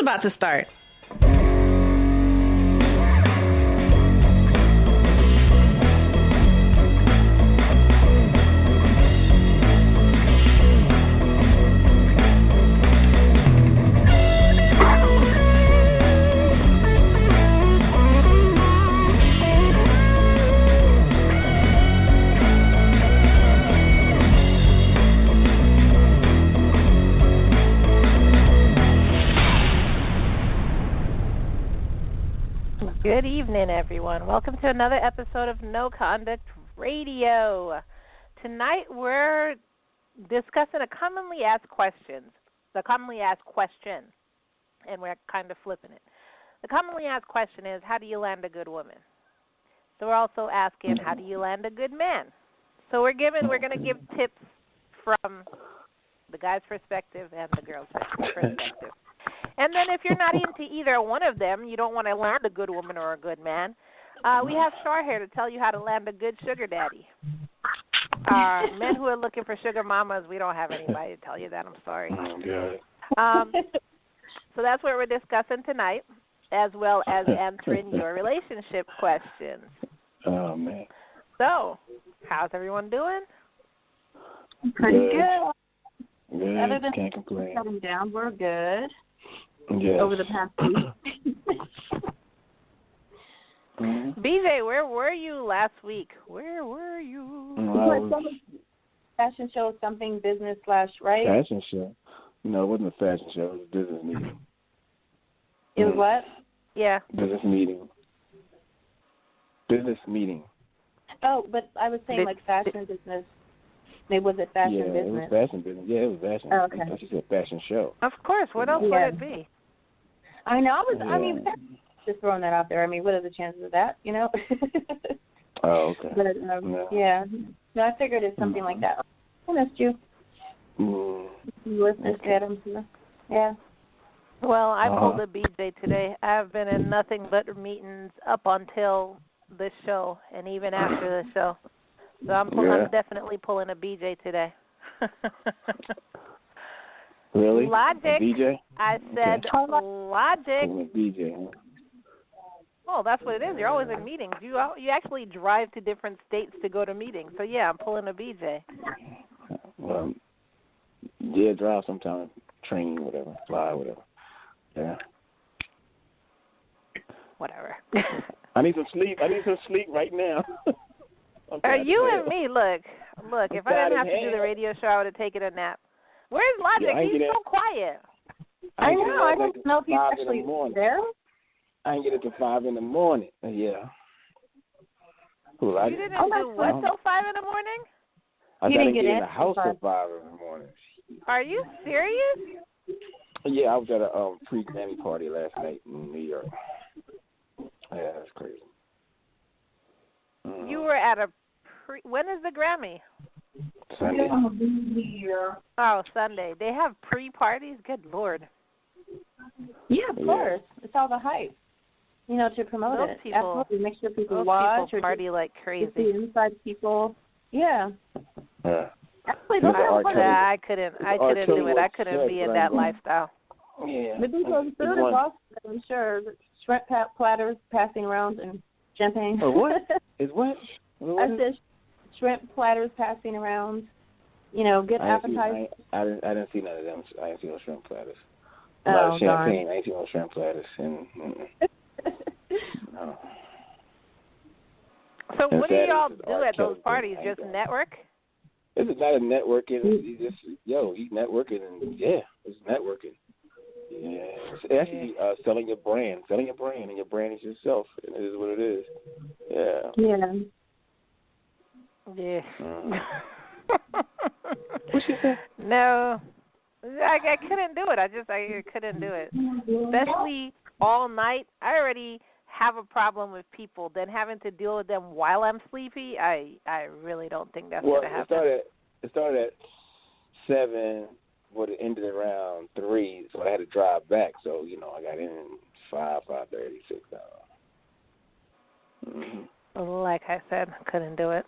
about to start. Good evening, everyone. Welcome to another episode of No Conduct Radio. Tonight we're discussing the commonly asked question, and we're kind of flipping it. The commonly asked question is, how do you land a good woman? So we're also asking, how do you land a good man? So we're going to give tips from the guy's perspective and the girl's perspective. And then if you're not into either one of them, you don't want to land a good woman or a good man, we have Char here to tell you how to land a good sugar daddy. Men who are looking for sugar mamas, we don't have anybody to tell you that. I'm sorry. So that's what we're discussing tonight, as well as answering your relationship questions. Oh, man. So, how's everyone doing? Pretty good. Good. Other than Can't complain. shutting down, we're good. Yes. Over the past week. BJ, where were you last week? Where were you? Fashion show, something business / right? Fashion show. No, it wasn't a fashion show. It was a business meeting. It was what? Yeah. Business meeting. Business meeting. Oh, but I was saying like fashion business. Maybe was it fashion business? Yeah, it was fashion business. Yeah, it was fashion. Oh, okay. I thought you said fashion show. Of course. What else would it be? I know. I mean, just throwing that out there. I mean, what are the chances of that, you know? Oh, okay. But, yeah. No, I figured it's something like that. I missed you. Listeners, Adam. Yeah. Well, I pulled a BJ today. I've been in nothing but meetings up until the show and even after the show. So I'm definitely pulling a BJ today. Really? Logic. A BJ? I said logic. Pulling a BJ, huh? Oh, that's what it is. You're always in meetings. You actually drive to different states to go to meetings. So, yeah, I'm pulling a BJ. Well, yeah, drive sometime, train, whatever, fly, whatever. Yeah. Whatever. I need some sleep. Right now. You and me, look, if I didn't have to do the radio show, I would have taken a nap. Where's Logic? He's so quiet. I know. I don't know if he's actually there. I didn't get it till 5 in the morning. Yeah. You didn't do what till 5 in the morning? I didn't get in the house till 5 in the morning. Are you serious? Yeah, I was at a pre-Grammy party last night in New York. Yeah, that's crazy. You were at a when is the Grammy? Sunday. Oh, Sunday. They have pre-parties? Good Lord. Yeah, of course. It's all the hype, you know, to promote those it. People, absolutely. Make sure people those watch people party or like crazy. See inside people. Yeah. Actually, I couldn't do it. I couldn't be in that lifestyle. Yeah. The people in food is awesome, I'm sure. Shrimp platters passing around and champagne. Oh, what? Is what? I said shrimp platters passing around. You know, good appetizers. I didn't see none of them. I didn't see no shrimp platters. Oh, a lot of champagne. Darn. I didn't see no shrimp platters. No. So what do y'all do at those parties? Just network? It's not a networking. It's just, he's networking, and it's networking. Yeah, it's actually selling your brand, and your brand is yourself, and it is what it is. Yeah. Yeah. No, I couldn't do it. I couldn't do it, especially all night. I already have a problem with people. Then having to deal with them while I'm sleepy, I really don't think that's going to happen. It started at 7. But it ended around 3, so I had to drive back. So, I got in 5:30, 6 hours. Like I said, couldn't do it.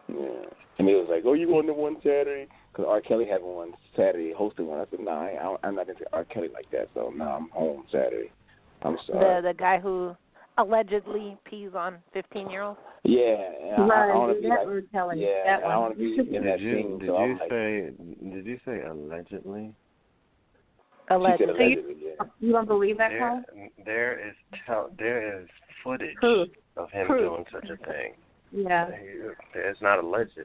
Yeah. And it was like, you going to one Saturday? Because R. Kelly had one Saturday, hosted one. I said, no, I'm not into R. Kelly like that, so no, I'm home Saturday. I'm sorry. The guy who allegedly pees on 15-year-olds? Yeah, and right. I want to be like, R. Kelly. yeah, and I want to be in that scene. Did you say allegedly? Allegedly. She said allegedly, yeah. You don't believe that, Carl? There is footage of him Proof. doing such a thing. Yeah. It's not alleged.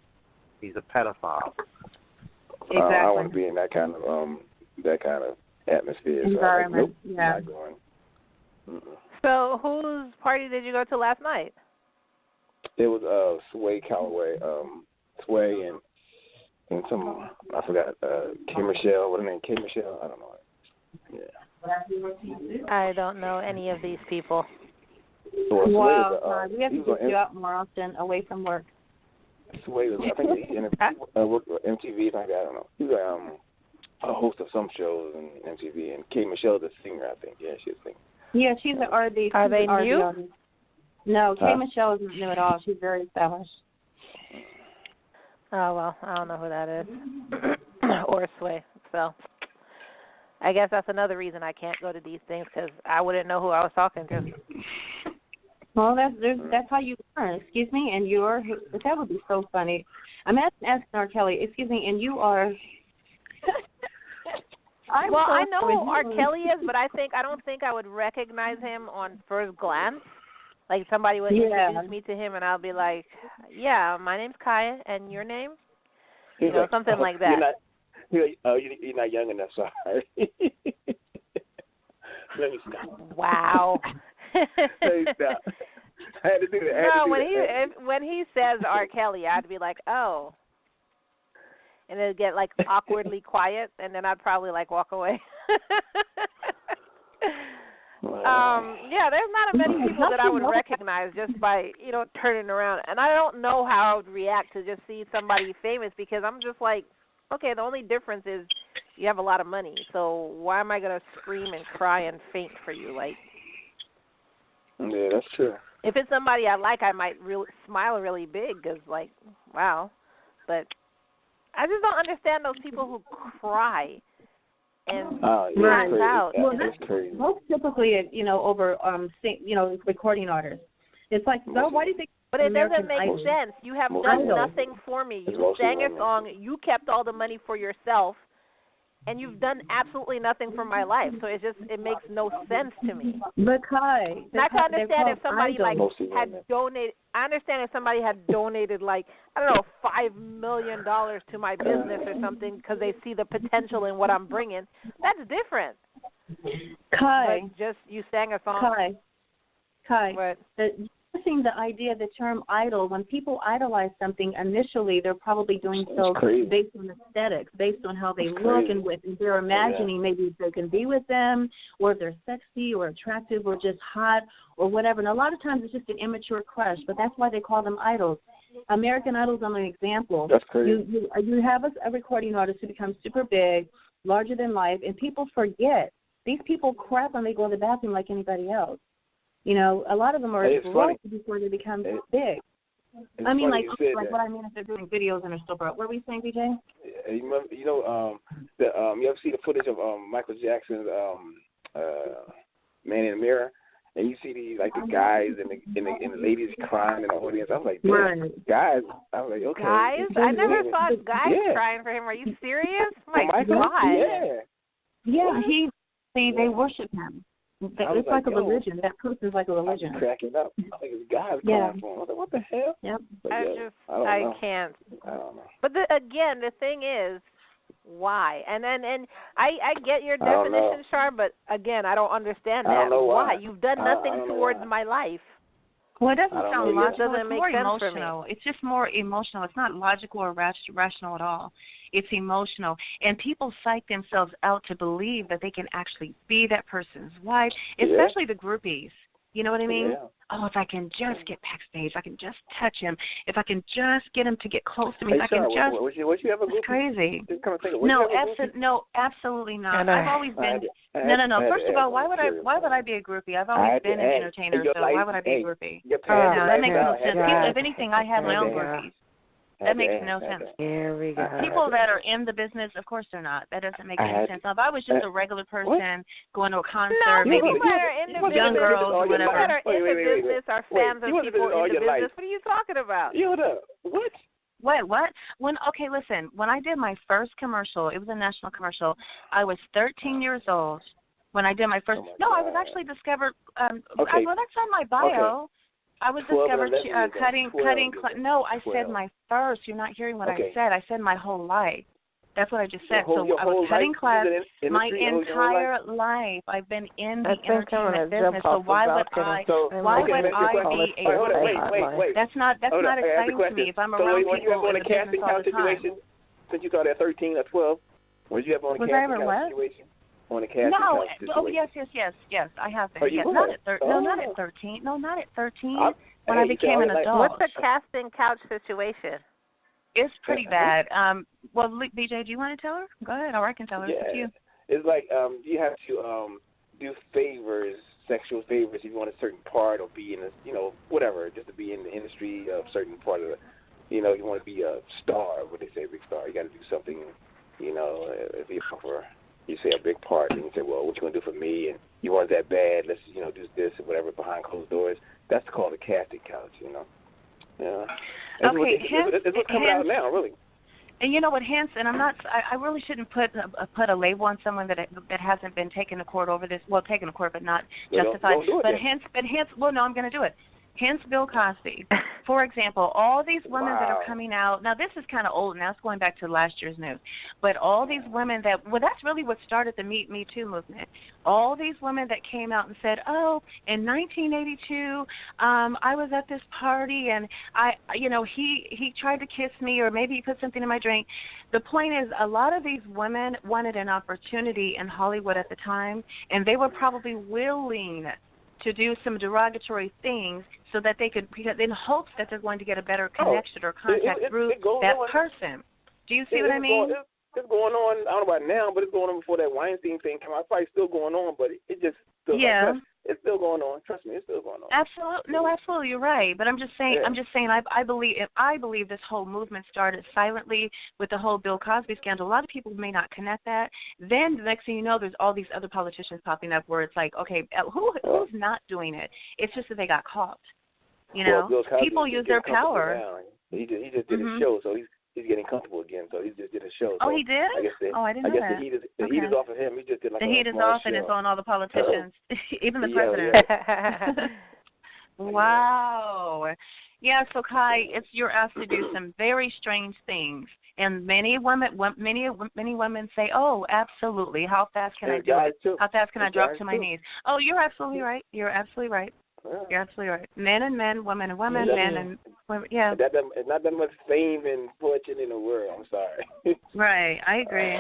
He's a pedophile. Exactly. I want to be in that kind of atmosphere. Environment. So yeah. not going. Mm-mm. So whose party did you go to last night? It was Sway Calloway, Sway and some I forgot K Michelle. What her name? K Michelle. I don't know. Yeah. I don't know any of these people. So Wow. We have to get you out more often away from work. Sway was, I think he worked with MTV. I don't know. He was a host of some shows in MTV, and K Michelle is a singer. I think. Yeah, she's a singer. Yeah, she's an RD. Are they new? artist. No, K Michelle isn't new at all. She's very established. Oh, well, I don't know who that is. Or Sway. So I guess that's another reason I can't go to these things, because I wouldn't know who I was talking to. Well, that's how you learn. Excuse me, and that would be so funny. I'm asking R. Kelly. Excuse me, and you are. I know who R. Kelly is, but I don't think I would recognize him on first glance. Like somebody would introduce me to him, and I'll be like, "Yeah, my name's Kaya, and your name?" You know, something like that. You're not young enough, sorry. Let me stop. Wow. Let me stop. I had to do that. No, when he says R. Kelly, I'd be like, "Oh," and it'd get like awkwardly quiet, and then I'd probably like walk away. Yeah, there's not many people that I would recognize just by, turning around. And I don't know how I would react to just see somebody famous, because I'm just like, okay, the only difference is you have a lot of money. So why am I going to scream and cry and faint for you? Like, yeah, that's true. If it's somebody I like, I might smile really big because, like, wow. But I just don't understand those people who cry and pass out. Well, that's crazy. Most typically, over recording artists. It's like, why do you think? But it doesn't make sense. You have done nothing for me. You sang a song. You kept all the money for yourself, and you've done absolutely nothing for my life. So it makes no sense to me. But Kai, I can understand if somebody had donated. I understand if somebody had donated $5 million to my business or something because they see the potential in what I'm bringing. That's different. Kai, but just you sang a song. Kai. What? The idea, the term idol, when people idolize something, initially they're probably doing so based on aesthetics, based on how they look and they're imagining maybe if they can be with them, or if they're sexy or attractive or just hot or whatever. And a lot of times it's just an immature crush, but that's why they call them idols. American Idol's only an example. That's crazy. You have a recording artist who becomes super big, larger than life, and people forget. These people crap when they go to the bathroom like anybody else. A lot of them are broke before they become big. I mean, what I mean is they're doing videos and they're still broke. What were you saying, BJ? You ever see the footage of Michael Jackson's Man in the Mirror? And you see the guys and the ladies crying in the audience. I was like, guys. I was like, okay. Guys? I never saw guys crying for him. Are you serious? My God. Yeah, they worship him. It's like a religion. That person's like a religion. I'm cracking up. I think it's guys crying for him. I was like, what the hell? Yep. I can't. I don't know. But again, the thing is, why? And I get your definition, Char, but again, I don't understand that. I don't know why. You've done nothing towards my life. Well, it doesn't sound logical. It doesn't make sense for me. It's just more emotional. It's not logical or rational at all. It's emotional. And people psych themselves out to believe that they can actually be that person's wife, especially the groupies. You know what I mean? Yeah. Oh, if I can just get backstage, if I can just touch him, if I can just get him to get close to me, if I can just... Would you have a groupie? It's crazy. No, absolutely not. I've always been... No. First of all, why would I be a groupie? I've always been an entertainer, so why would I be a groupie? No, that makes no sense. If anything, I have my own groupies. That makes no sense. Here we go. People that are in the business, of course they're not. That doesn't make any sense. Now, if I was just a regular person going to a concert, maybe people that are in the young business, girls or whatever. People that are in the business are fans of people in the business. What are you talking about? What? What? Okay, listen. When I did my first commercial, it was a national commercial. I was 13 years old when I did my first. I was actually discovered. Okay. Well, that's on my bio. Okay. I was discovered cutting. No, I said my first. You're not hearing what I said. I said my whole life. That's what I just said. So I was cutting class my entire life. I've been in the entertainment business. So why would I? Why would I be a? Wait. That's not exciting to me. If I'm around people in the business all the time. Since you started at 13 or 12, was you ever on a casting couch situation? On a casting couch situation? Oh, yes, I have been. Yes, not at 13. No, not at 13. No, not at 13. When I became an adult. What's a casting couch situation? It's pretty bad. Well, BJ, do you want to tell her? Go ahead, or I can tell her. Yeah. It's you. It's like you have to do favors, sexual favors, if you want a certain part or be in whatever, just to be in the industry of a certain part of the, you want to be a star, what they say, a big star. You got to do something, if you offer, you say a big part, and you say, well, what you going to do for me? And you want it that bad, let's, do this or whatever behind closed doors. That's called a casting couch, Yeah. Okay, it's what's coming out now, really. And you know what, hence, and I really shouldn't put a label on someone that hasn't been taken to court over this. Well, taken to court, but not justified. Don't do it, hence, well, no, I'm going to do it. Hence, Bill Cosby. For example, all these women that are coming out. Now, this is kind of old. Now, it's going back to last year's news. But all these women that's really what started the Me Too movement. All these women that came out and said, oh, in 1982, I was at this party and he tried to kiss me, or maybe he put something in my drink. The point is, a lot of these women wanted an opportunity in Hollywood at the time, and they were probably willing to do some derogatory things so that they could, in hopes that they're going to get a better connection or contact through that person. Do you see what I mean? It's going on, I don't know about now, but it's going on before that Weinstein thing came out. It's probably still going on, but it just still it's still going on. Trust me, it's still going on. Absolutely. No, absolutely, you're right. But I'm just saying I believe this whole movement started silently with the whole Bill Cosby scandal. A lot of people may not connect that. Then the next thing you know, there's all these other politicians popping up where it's like, okay, who's not doing it? It's just that they got caught. Well, people use their power. Now. He just did a show, so he's getting comfortable again. So he just did a show. Oh, he did? I didn't know that. The heat is off of him. He just did like the heat is off, and it's on all the politicians, even the president. Yeah. Wow. Yeah. So Kai, you're asked to do some very strange things, and many women say, "Oh, absolutely. How fast can I do it? How fast can I drop to my knees?" Oh, you're absolutely right. You're absolutely right. Yeah. You're absolutely right. Men and men, women and women, men and women. Yeah. It's not that much fame and fortune in the world. I'm sorry. Right. I agree.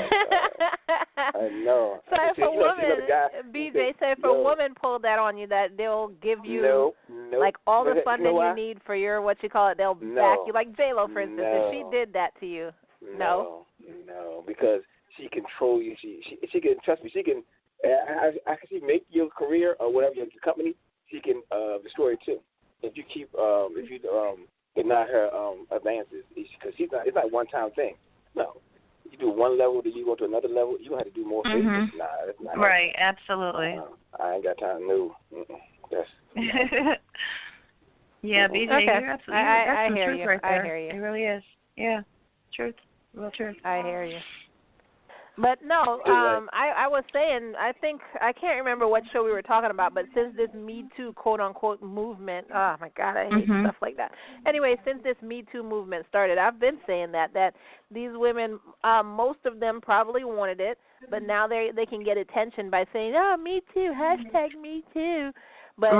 I know. So if a woman, BJ, say if a woman pulled that on you, that they'll give you like all the funding you need for your they'll back you, like J-Lo, for instance. If she did that to you, no, because she control you. She can, trust me. She can. I can see make your career or whatever your company. She can destroy it too. If you keep, deny her advances, because it's not a one-time thing. No, you do one level, then you go to another level. You have to do more things. Nah, that's not right. Absolutely. I ain't got time. No, that's. Yeah, BJ, okay. You're absolutely. I hear you. Right there. I hear you. It really is. Yeah, truth. Real truth. I hear you. But no, I was saying, I can't remember what show we were talking about, but since this Me Too quote-unquote movement, oh my God, I hate stuff like that. Anyway, since this Me Too movement started, I've been saying that these women, most of them probably wanted it, but now they can get attention by saying, oh, Me Too, hashtag Me Too. But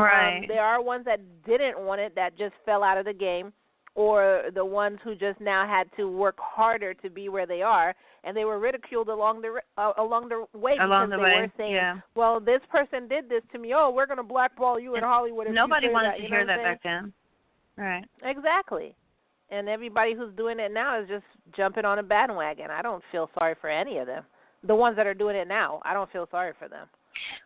there are ones that didn't want it, that just fell out of the game, or the ones who just now had to work harder to be where they are, and they were ridiculed along the way because they were saying, well, this person did this to me. Oh, we're going to blackball you in Hollywood. Nobody wanted to hear that back then. Right. Exactly. And everybody who's doing it now is just jumping on a bandwagon. I don't feel sorry for any of them. The ones that are doing it now, I don't feel sorry for them.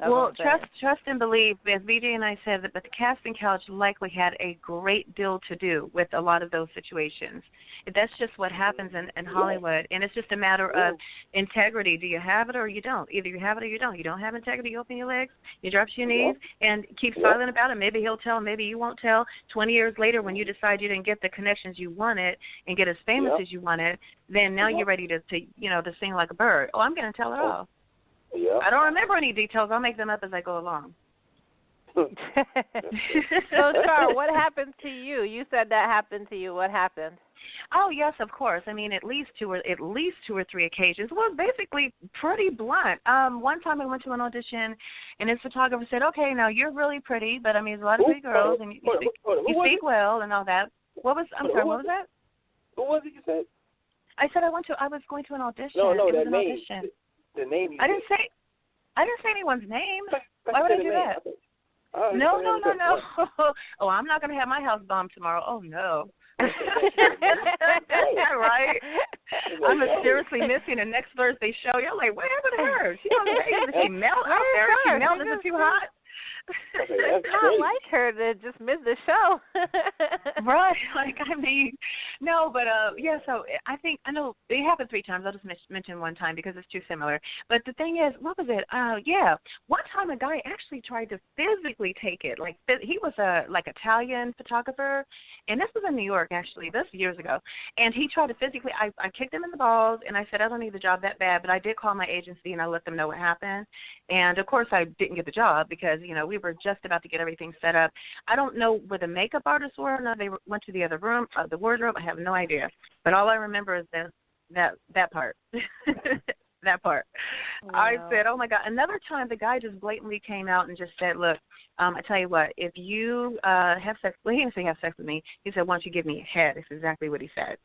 Well, trust and believe, as BJ and I said, that the casting couch likely had a great deal to do with a lot of those situations. That's just what happens in Hollywood, and it's just a matter of integrity. Do you have it or you don't? Either you have it or you don't. You don't have integrity, you open your legs, you drop to your knees, and keep silent about it. Maybe he'll tell, maybe you won't tell. 20 years later, when you decide you didn't get the connections you wanted and get as famous as you wanted, then now you're ready to sing like a bird. Oh, I'm going to tell it all. Yeah. I don't remember any details. I'll make them up as I go along. So, Char, what happened to you? You said that happened to you. What happened? Oh, yes, of course. I mean, at least two or three occasions. Well, basically pretty blunt. One time I went to an audition, and his photographer said, "Okay, now you're really pretty, but I mean, there's a lot of pretty girls, and you speak well and all that." What was that? What was it you said? I said I was going to an audition. No, it was that an name. Audition. The name. I didn't say anyone's name. Why would I do that? No. Oh, I'm not going to have my house bombed tomorrow. Oh, no. Right? I'm mysteriously missing the next Thursday show. You're like, what happened to her? She's on vacation. Did she melt out there? She melt? Is it too hot? It's not like her to just miss the show. Right. Like, I mean, no, but, yeah, so I know it happened 3 times. I'll just mention one time because it's too similar. But the thing is, what was it? Yeah, one time a guy actually tried to physically take it. Like, he was a, Italian photographer, and this was in New York, actually. This years ago. And he tried to physically, I kicked him in the balls, and I said, I don't need the job that bad, but I did call my agency, and I let them know what happened. And, of course, I didn't get the job because, we were just about to get everything set up. I don't know where the makeup artists were. No, they went to the other room, the wardrobe. I have no idea. But all I remember is that part. That part. Wow. I said, oh, my God. Another time, the guy just blatantly came out and just said, look, I tell you what, if you have sex, well, he didn't say have sex with me. He said, why don't you give me a head? That's exactly what he said.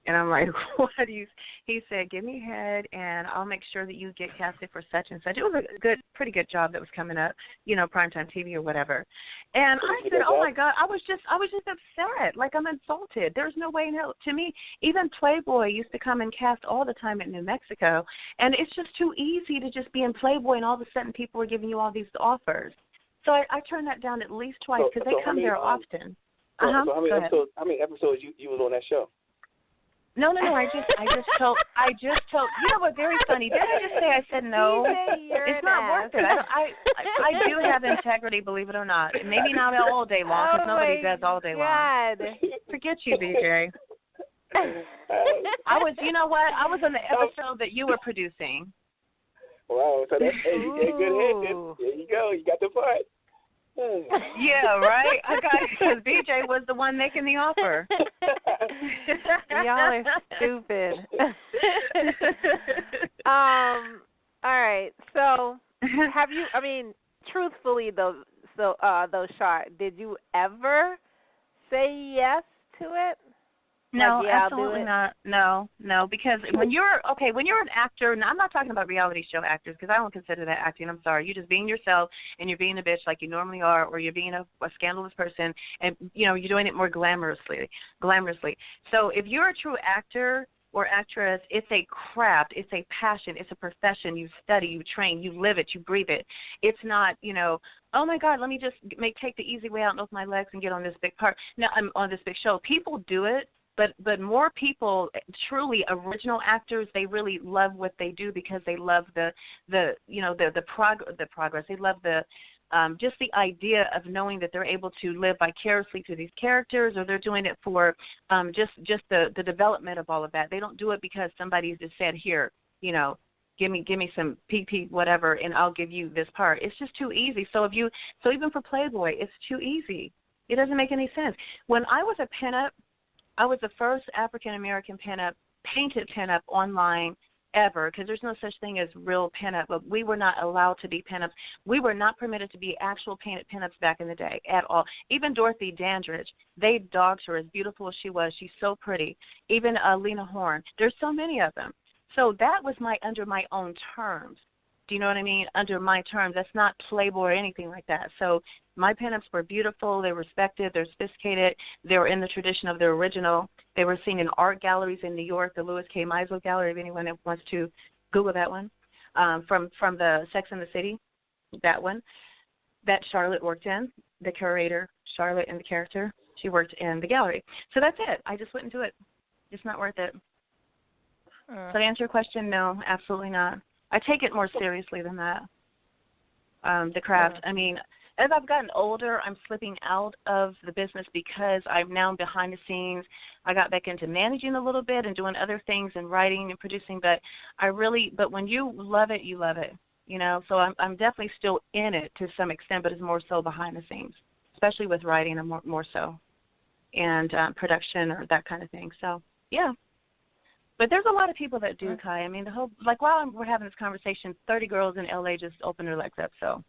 And I'm like, what do you? He said, give me a head, and I'll make sure that you get casted for such and such. It was a pretty good job that was coming up, primetime TV or whatever. And I said, oh my God, I was just upset. Like, I'm insulted. There's no way in hell. To me, even Playboy used to come and cast all the time in New Mexico, and it's just too easy to just be in Playboy, and all of a sudden people are giving you all these offers. So I turned that down at least twice because they come there often. So how many episodes you was on that show? No. I just told. You know what? Very funny. Did I just say I said no? It's not worth it. I do have integrity, believe it or not. Maybe not all day long because nobody does all day long. Forget you, BJ. I was. You know what? I was on the episode that you were producing. Wow. So that's you get a good hit. There you go. You got the part. Yeah, right? I got it because BJ was the one making the offer. Y'all are stupid. All right. So, have you? I mean, truthfully, though, Char, did you ever say yes to it? No, absolutely not. No, because when you're an actor, and I'm not talking about reality show actors because I don't consider that acting. I'm sorry. You're just being yourself, and you're being a bitch like you normally are, or you're being a scandalous person, and you're doing it more glamorously. So if you're a true actor or actress, it's a craft, it's a passion, it's a profession. You study, you train, you live it, you breathe it. It's not, oh my God, let me just take the easy way out and open my legs and get on this big part. No, I'm on this big show. People do it. But more people, truly original actors, they really love what they do because they love the progress. They love the just the idea of knowing that they're able to live vicariously through these characters, or they're doing it for just the development of all of that. They don't do it because somebody's just said, here, give me some PP whatever, and I'll give you this part. It's just too easy. So even for Playboy, it's too easy. It doesn't make any sense. When I was a pinup, I was the first African-American painted pinup online ever, because there's no such thing as real pinup. But we were not allowed to be pinups. We were not permitted to be actual painted pinups back in the day at all. Even Dorothy Dandridge, they dogged her as beautiful as she was. She's so pretty. Even Lena Horne. There's so many of them. So that was under my own terms. Do you know what I mean? Under my terms. That's not Playboy or anything like that. So my pinups were beautiful. They were respected. They're sophisticated. They were in the tradition of their original. They were seen in art galleries in New York, the Louis K. Meisel Gallery, if anyone wants to Google that one, from the Sex and the City. that one that Charlotte worked in, the curator, Charlotte and the character, she worked in the gallery. So that's it. I just wouldn't do it. It's not worth it. So to answer your question, no, absolutely not. I take it more seriously than that, the craft. I mean, as I've gotten older, I'm slipping out of the business because I'm now behind the scenes. I got back into managing a little bit and doing other things and writing and producing, but when you love it, you love it, you know. So I'm definitely still in it to some extent, but it's more so behind the scenes, especially with writing, and more so, and production or that kind of thing. So yeah. But there's a lot of people that do, Kai. I mean, while we're having this conversation, 30 girls in LA just opened their legs up, so,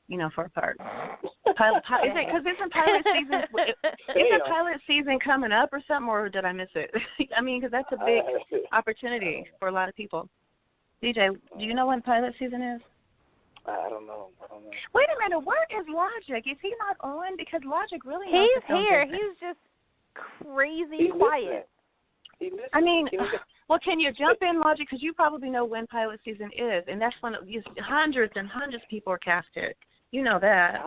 you know, for a part. Isn't pilot season? Isn't pilot season coming up or something, or did I miss it? I mean, because that's a big opportunity for a lot of people. DJ, do you know when pilot season is? I don't know. Wait a minute, where is Logic? Is he not on? Because Logic really. He's here. He's just crazy quiet. I mean, well, can you jump in, Logic? Because you probably know when pilot season is, and that's when hundreds and hundreds of people are casted. You know that.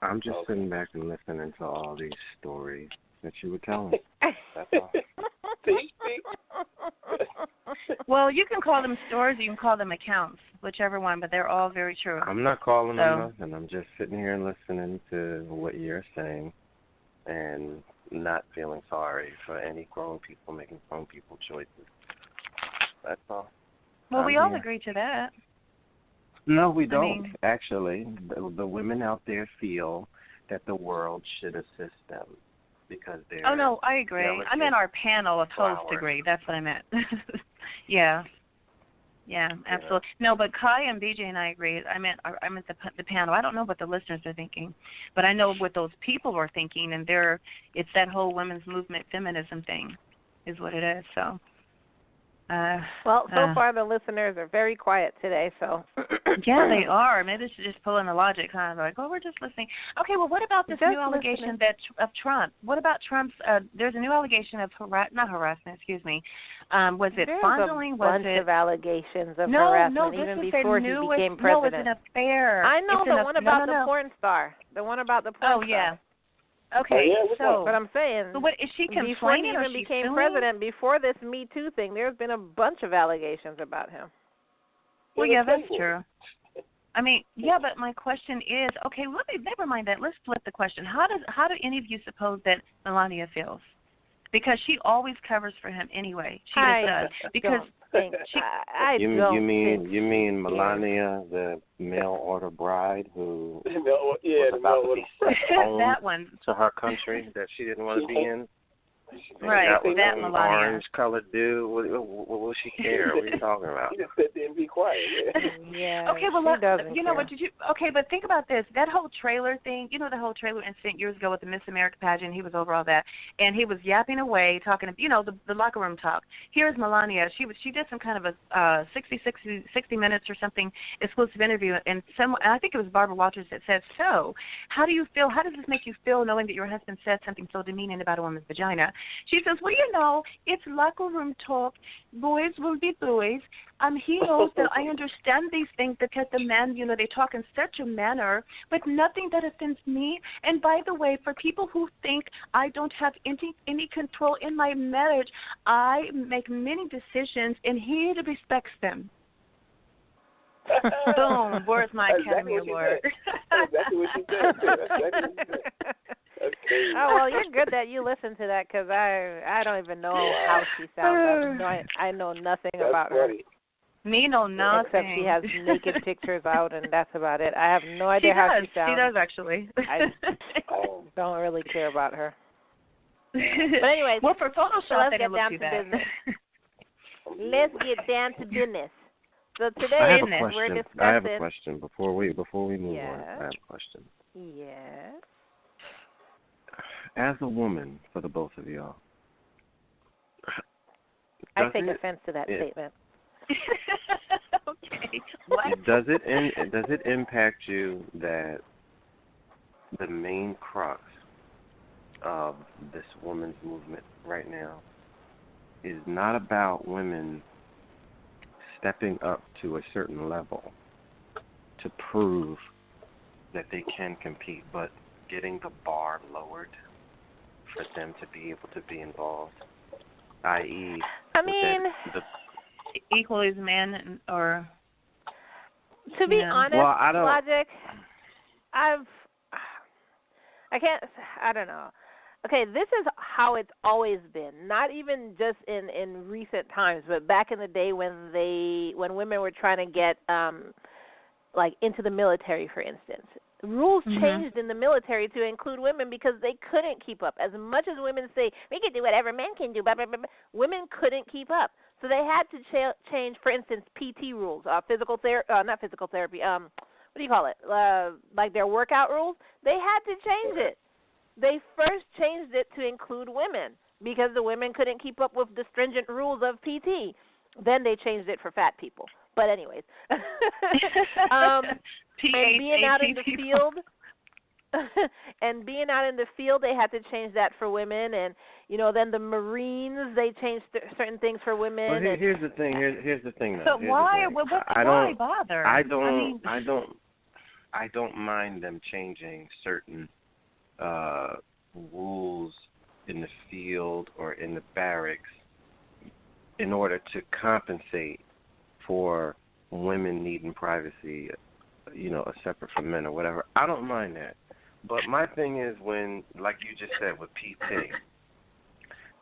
I'm just sitting back and listening to all these stories that you were telling. That's all. Well, you can call them stories, or you can call them accounts, whichever one, but they're all very true. I'm not calling them nothing. I'm just sitting here and listening to what you're saying, and not feeling sorry for any grown people making grown people choices. That's all. Well, we all agree to that. No, we don't. Actually, the women out there feel that the world should assist them because they're. Oh no, I agree. I meant our panel of hosts agree. That's what I meant. Yeah. Yeah, absolutely. No, but Kai and BJ and I agree. I meant the panel. I don't know what the listeners are thinking, but I know what those people are thinking, and it's that whole women's movement feminism thing, is what it is. So. So far the listeners are very quiet today. So. Yeah, they are. Maybe they should just pull in the Logic, huh? They're like, we're just listening. Okay, well, what about this new allegation of Trump? What about Trump's? There's a new allegation of not harassment. Excuse me. Was it fondling? Was it a bunch of allegations of harassment even before he became president? No, it's an affair. I know the one about the porn star. The one about the porn star. Oh yeah. Okay, but I'm saying, so what is she complaining? Before he even became president, before this Me Too thing, there's been a bunch of allegations about him. Well, yeah, that's true. I mean, yeah, but my question is, okay, never mind that. Let's flip the question. How do any of you suppose that Melania feels? Because she always covers for him anyway. She does. Because you mean Melania, the mail order bride who was about to be sent home that one to her country that she didn't want to be in? Right, that Melania. Orange-colored dude. What will she care? What are you talking about? She just sit there and be quiet. Yeah. Okay, well, you know what? Okay, but think about this. That whole trailer thing. You know the whole trailer incident years ago with the Miss America pageant. He was over all that, and he was yapping away, talking. The locker room talk. Here's Melania. She did some kind of a 60 minutes or something exclusive interview, and I think it was Barbara Walters that said, "So, how do you feel? How does this make you feel knowing that your husband said something so demeaning about a woman's vagina?" She says, well, it's locker room talk. Boys will be boys. He knows that I understand these things because the men, they talk in such a manner, but nothing that offends me. And by the way, for people who think I don't have any control in my marriage, I make many decisions, and he respects them. Boom, where's my Academy Award? Exactly what she said. Oh, well, you're good that you listen to that because I don't even know how she sounds. I know nothing about her. Me know nothing. Except she has naked pictures out, and that's about it. I have no idea how she sounds. She does, actually. I don't really care about her. But anyways, well, for Photoshop, let's get down to business. Let's get down to business. So today we're discussing. I have a question before we move on. I have a question. Yes. As a woman, for the both of y'all, I take offense to that statement. Okay. What? Does it impact you that the main crux of this women's movement right now is not about women stepping up to a certain level, to prove that they can compete, but getting the bar lowered for them to be able to be involved, i.e., I mean, equal as men or. To be honest, well, I don't, Logic, I don't know. Okay, this is how it's always been. Not even just in recent times, but back in the day when women were trying to get like into the military, for instance. Rules changed in the military to include women because they couldn't keep up. As much as women say, we can do whatever men can do, blah, blah, blah, blah, women couldn't keep up. So they had to change, for instance, PT rules, not physical therapy, what do you call it, like their workout rules. They had to change it. They first changed it to include women because the women couldn't keep up with the stringent rules of PT. Then they changed it for fat people. But anyways, and being out in the field, they had to change that for women. And then the Marines, they changed certain things for women. Well, here's the thing. Here's the thing. So why bother? I don't mind them changing certain rules in the field or in the barracks in order to compensate for women needing privacy, separate from men or whatever. I don't mind that. But my thing is when, like you just said with PT,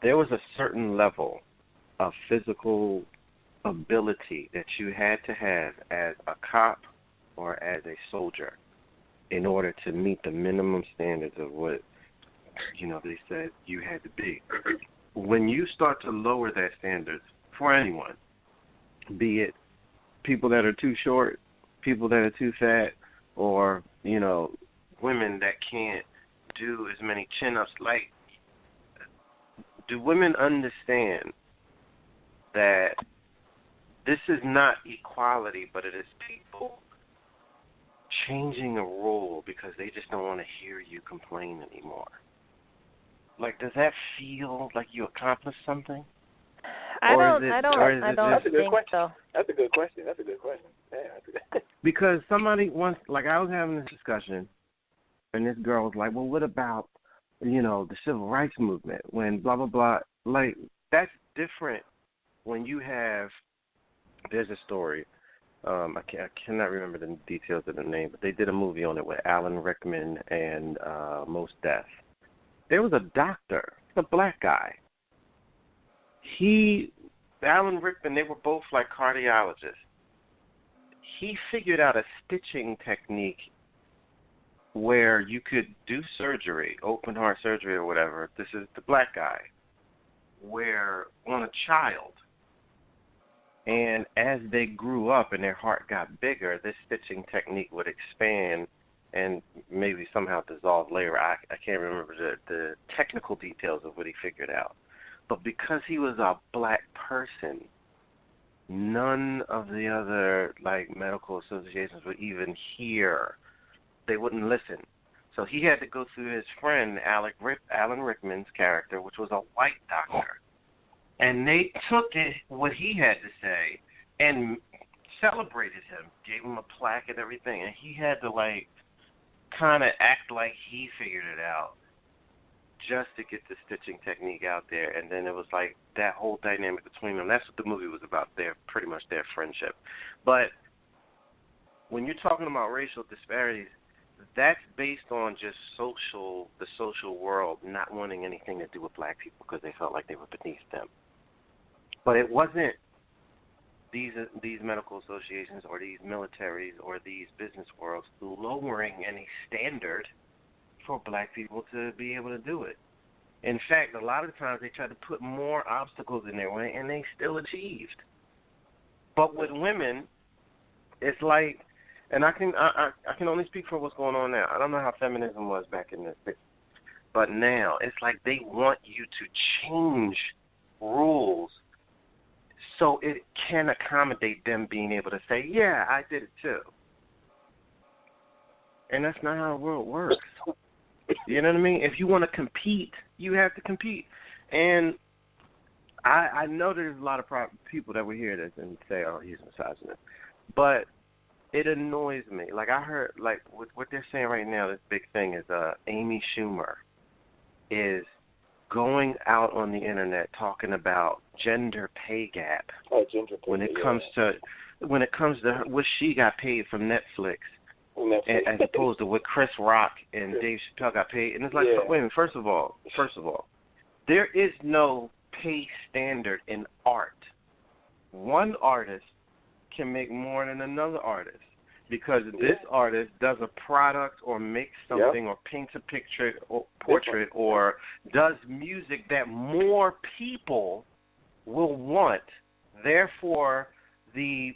there was a certain level of physical ability that you had to have as a cop or as a soldier in order to meet the minimum standards of what, they said you had to be. When you start to lower that standards for anyone, be it people that are too short, people that are too fat, or, women that can't do as many chin-ups, like, do women understand that this is not equality, but it is people changing a rule because they just don't want to hear you complain anymore? Like, does that feel like you accomplished something? I don't think so. That's a good question. Yeah, because somebody once, like I was having this discussion, and this girl was like, well, what about, the civil rights movement when blah, blah, blah. Like, that's different when you have, there's a story, I cannot remember the details of the name, but they did a movie on it with Alan Rickman and Mos Def. There was a doctor, a black guy. Alan Rickman, they were both like cardiologists. He figured out a stitching technique where you could do surgery, open heart surgery or whatever. This is the black guy, where on a child, and as they grew up and their heart got bigger, this stitching technique would expand and maybe somehow dissolve later. I can't remember the technical details of what he figured out. But because he was a black person, none of the other medical associations would even hear. They wouldn't listen. So he had to go through his friend Alan Rickman's character, which was a white doctor, and they took what he had to say and celebrated him, gave him a plaque and everything, and he had to kind of act like he figured it out just to get the stitching technique out there. And then it was like that whole dynamic between them. That's what the movie was about, pretty much their friendship. But when you're talking about racial disparities, that's based on just the social world not wanting anything to do with black people because they felt like they were beneath them. But it wasn't these medical associations or these militaries or these business worlds lowering any standard for black people to be able to do it. In fact, a lot of times they tried to put more obstacles in their way, and they still achieved. But with women, it's like, and I can only speak for what's going on now. I don't know how feminism was back in the 60s, but now it's like they want you to change rules so it can accommodate them being able to say, yeah, I did it too. And that's not how the world works. You know what I mean? If you want to compete, you have to compete. And I know there's a lot of people that will hear this and say, oh, he's misogynist. But it annoys me. Like I heard, like what they're saying right now, this big thing is Amy Schumer is going out on the internet talking about gender pay gap. Oh, gender pay. When it comes to what she got paid from Netflix. As opposed to what Chris Rock and Dave Chappelle got paid. And it's like, wait a minute, first of all, there is no pay standard in art. One artist can make more than another artist because this artist does a product or makes something or paints a picture or portrait or does music that more people will want. Therefore, the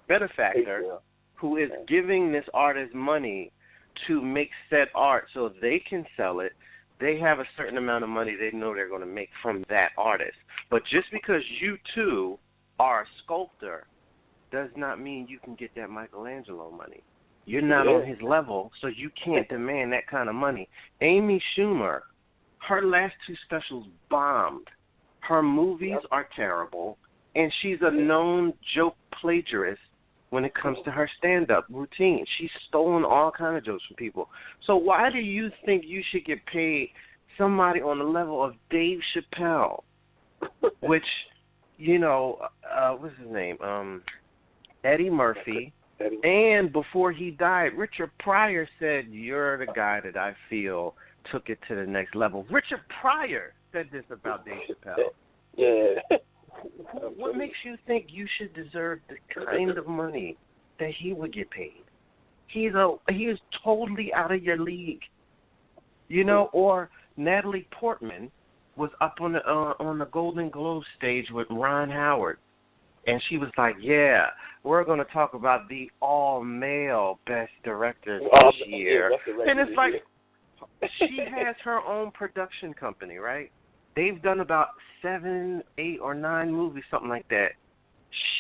benefactor who is giving this artist money to make said art so they can sell it, they have a certain amount of money they know they're going to make from that artist. But just because you, too, are a sculptor does not mean you can get that Michelangelo money. You're not on his level, so you can't demand that kind of money. Amy Schumer, her last 2 specials bombed. Her movies are terrible, and she's a known joke plagiarist when it comes to her stand-up routine. She's stolen all kinds of jokes from people. So why do you think you should get paid somebody on the level of Dave Chappelle, which, what's his name? Eddie Murphy. And before he died, Richard Pryor said, "You're the guy that I feel took it to the next level." Richard Pryor said this about Dave Chappelle. Yeah. What makes you think you should deserve the kind of money that he would get paid? He is totally out of your league. Or Natalie Portman was up on the Golden Globe stage with Ron Howard, and she was like, "Yeah, we're going to talk about the all-male best directors this year." And it's like, she has her own production company, right? They've done about 7, 8, or 9 movies, something like that.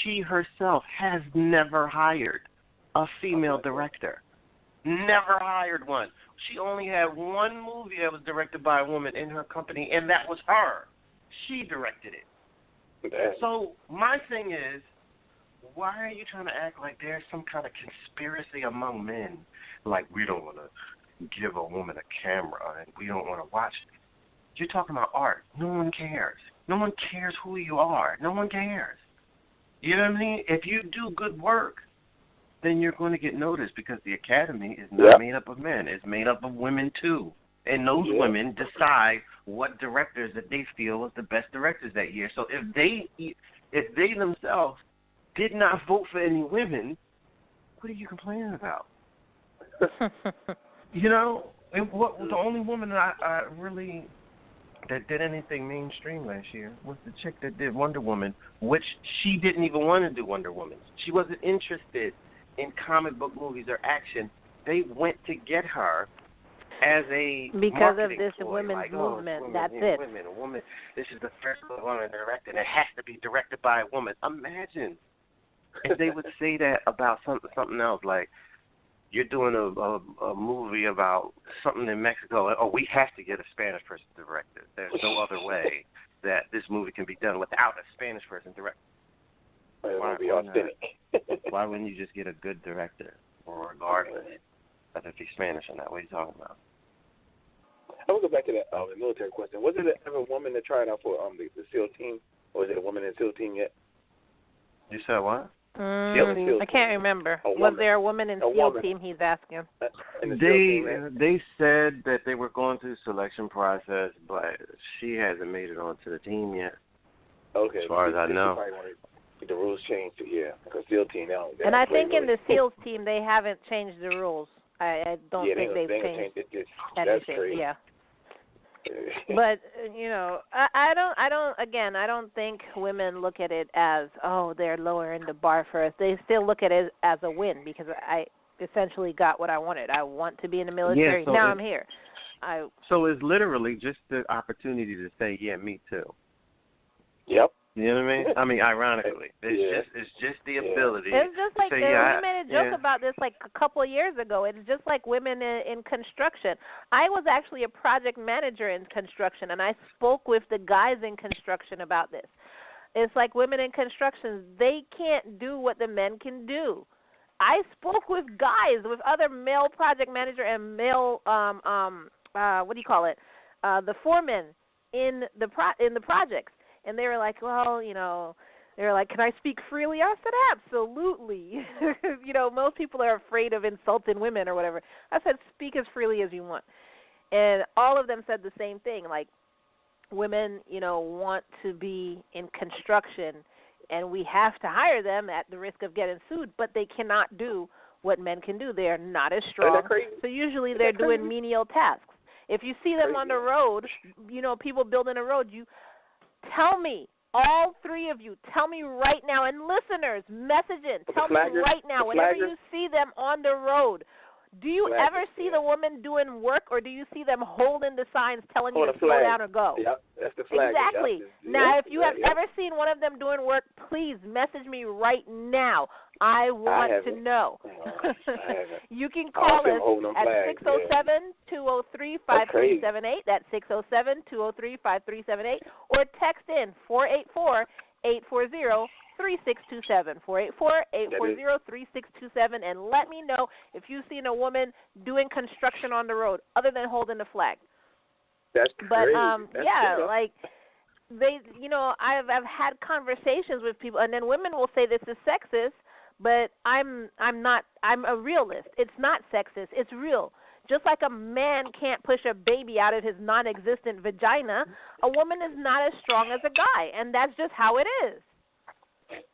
She herself has never hired a female director. Never hired one. She only had one movie that was directed by a woman in her company, and that was her. She directed it. So my thing is, why are you trying to act like there's some kind of conspiracy among men? Like, we don't want to give a woman a camera and we don't want to watch it. You're talking about art. No one cares. No one cares who you are. No one cares. You know what I mean? If you do good work, then you're going to get noticed because the Academy is not made up of men. It's made up of women, too. And those women decide what directors that they feel is the best directors that year. So if they themselves did not vote for any women, what are you complaining about? The only woman that I really that did anything mainstream last year was the chick that did Wonder Woman, which she didn't even want to do Wonder Woman. She wasn't interested in comic book movies or action. They went to get her as a because of this ploy, women's like, movement. Women, that's it. Women. This is the first woman directed. It has to be directed by a woman. Imagine if they would say that about something else, like, you're doing a movie about something in Mexico. Oh, we have to get a Spanish person to direct it. There's no other way that this movie can be done without a Spanish person directing. Why wouldn't you just get a good director, or regardless of if he's Spanish or not? What are you talking about? I will go back to that the military question. Was it ever a woman that tried out for the SEAL team, or was it a woman in the SEAL team yet? You said what? I can't remember. Was there a woman in SEAL team? He's asking. They said that they were going through the selection process, but she hasn't made it onto the team yet. Okay. As far as I know. The rules changed, because SEAL team now. And I think in the SEALs team they haven't changed the rules. I don't think they've changed anything. That's crazy. Yeah. But I don't think women look at it as, oh, they're lowering the bar for us. They still look at it as a win because I essentially got what I wanted. I want to be in the military. So now I'm here. So it's literally just the opportunity to say, yeah, me too. Yep. You know what I mean? I mean, ironically, it's just the ability. It's just like we made a joke about this like a couple of years ago. It's just like women in construction. I was actually a project manager in construction, and I spoke with the guys in construction about this. It's like women in construction. They can't do what the men can do. I spoke with guys, with other male project manager and male what do you call it? The foremen in the projects, and they were like, well, they were like, can I speak freely? I said, absolutely. Most people are afraid of insulting women or whatever. I said, speak as freely as you want, and all of them said the same thing. Like, women, want to be in construction, and we have to hire them at the risk of getting sued, but they cannot do what men can do. They are not as strong. So usually they're doing menial tasks. If you see them on the road, people building a road, you tell me, all three of you, tell me right now, and listeners, message in, tell me right now, whenever you see them on the road, do you ever see the woman doing work, or do you see them holding the signs telling you to slow down or go? Yep, that's the flag. Exactly. Now, if you have ever seen one of them doing work, please message me right now. I want to know. You can call us at 607-203-5378. That's 607-203-5378. Or text in 484-840-3627, 484-840-3627, and let me know if you've seen a woman doing construction on the road other than holding the flag. That's crazy. But like they, I've had conversations with people, and then women will say this is sexist, but I'm not. I'm a realist. It's not sexist. It's real. Just like a man can't push a baby out of his non-existent vagina, a woman is not as strong as a guy, and that's just how it is.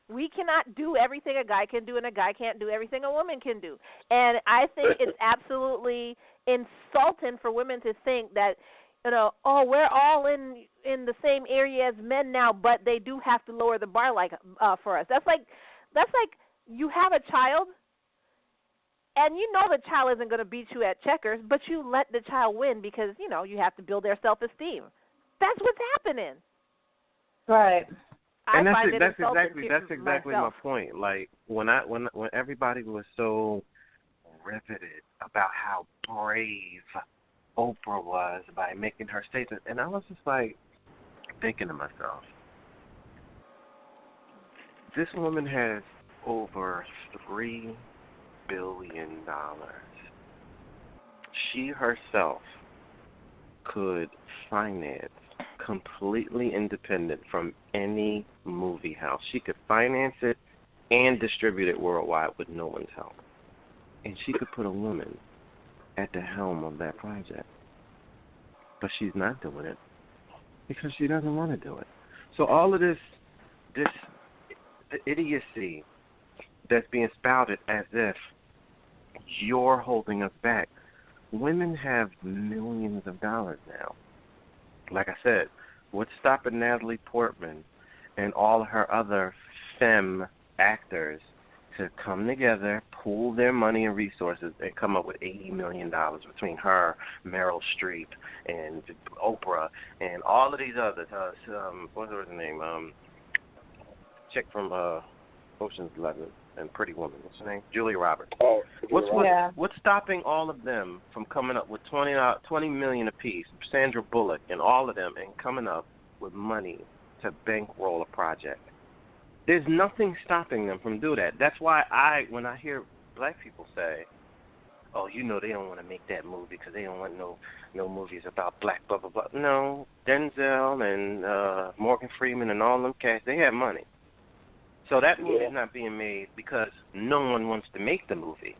We cannot do everything a guy can do, and a guy can't do everything a woman can do. And I think it's absolutely insulting for women to think that, we're all in the same area as men now, but they do have to lower the bar for us. That's like you have a child, and the child isn't going to beat you at checkers, but you let the child win because, you have to build their self-esteem. That's what's happening. Right. And that's exactly my point. Like when everybody was so riveted about how brave Oprah was by making her statement, and I was just like thinking to myself, this woman has over $3 billion. She herself could finance completely independent from any movie house. She could finance it and distribute it worldwide with no one's help. And she could put a woman at the helm of that project. But she's not doing it because she doesn't want to do it. So all of this the idiocy that's being spouted as if you're holding us back. Women have millions of dollars now. Like I said, what's stopping Natalie Portman and all her other femme actors to come together, pool their money and resources, and come up with $80 million between her, Meryl Streep, and Oprah, and all of these others? What's her name? Chick from Ocean's 11 and Pretty Woman. What's her name? Julia Roberts. What's stopping all of them from coming up with $20 million apiece? Sandra Bullock and all of them, and coming up with money to bankroll a project. There's nothing stopping them from doing that. That's why when I hear black people say, "Oh, they don't want to make that movie because they don't want no movies about black blah blah blah." No, Denzel and Morgan Freeman and all them cats, they have money. So that movie's not being made because no one wants to make the movie.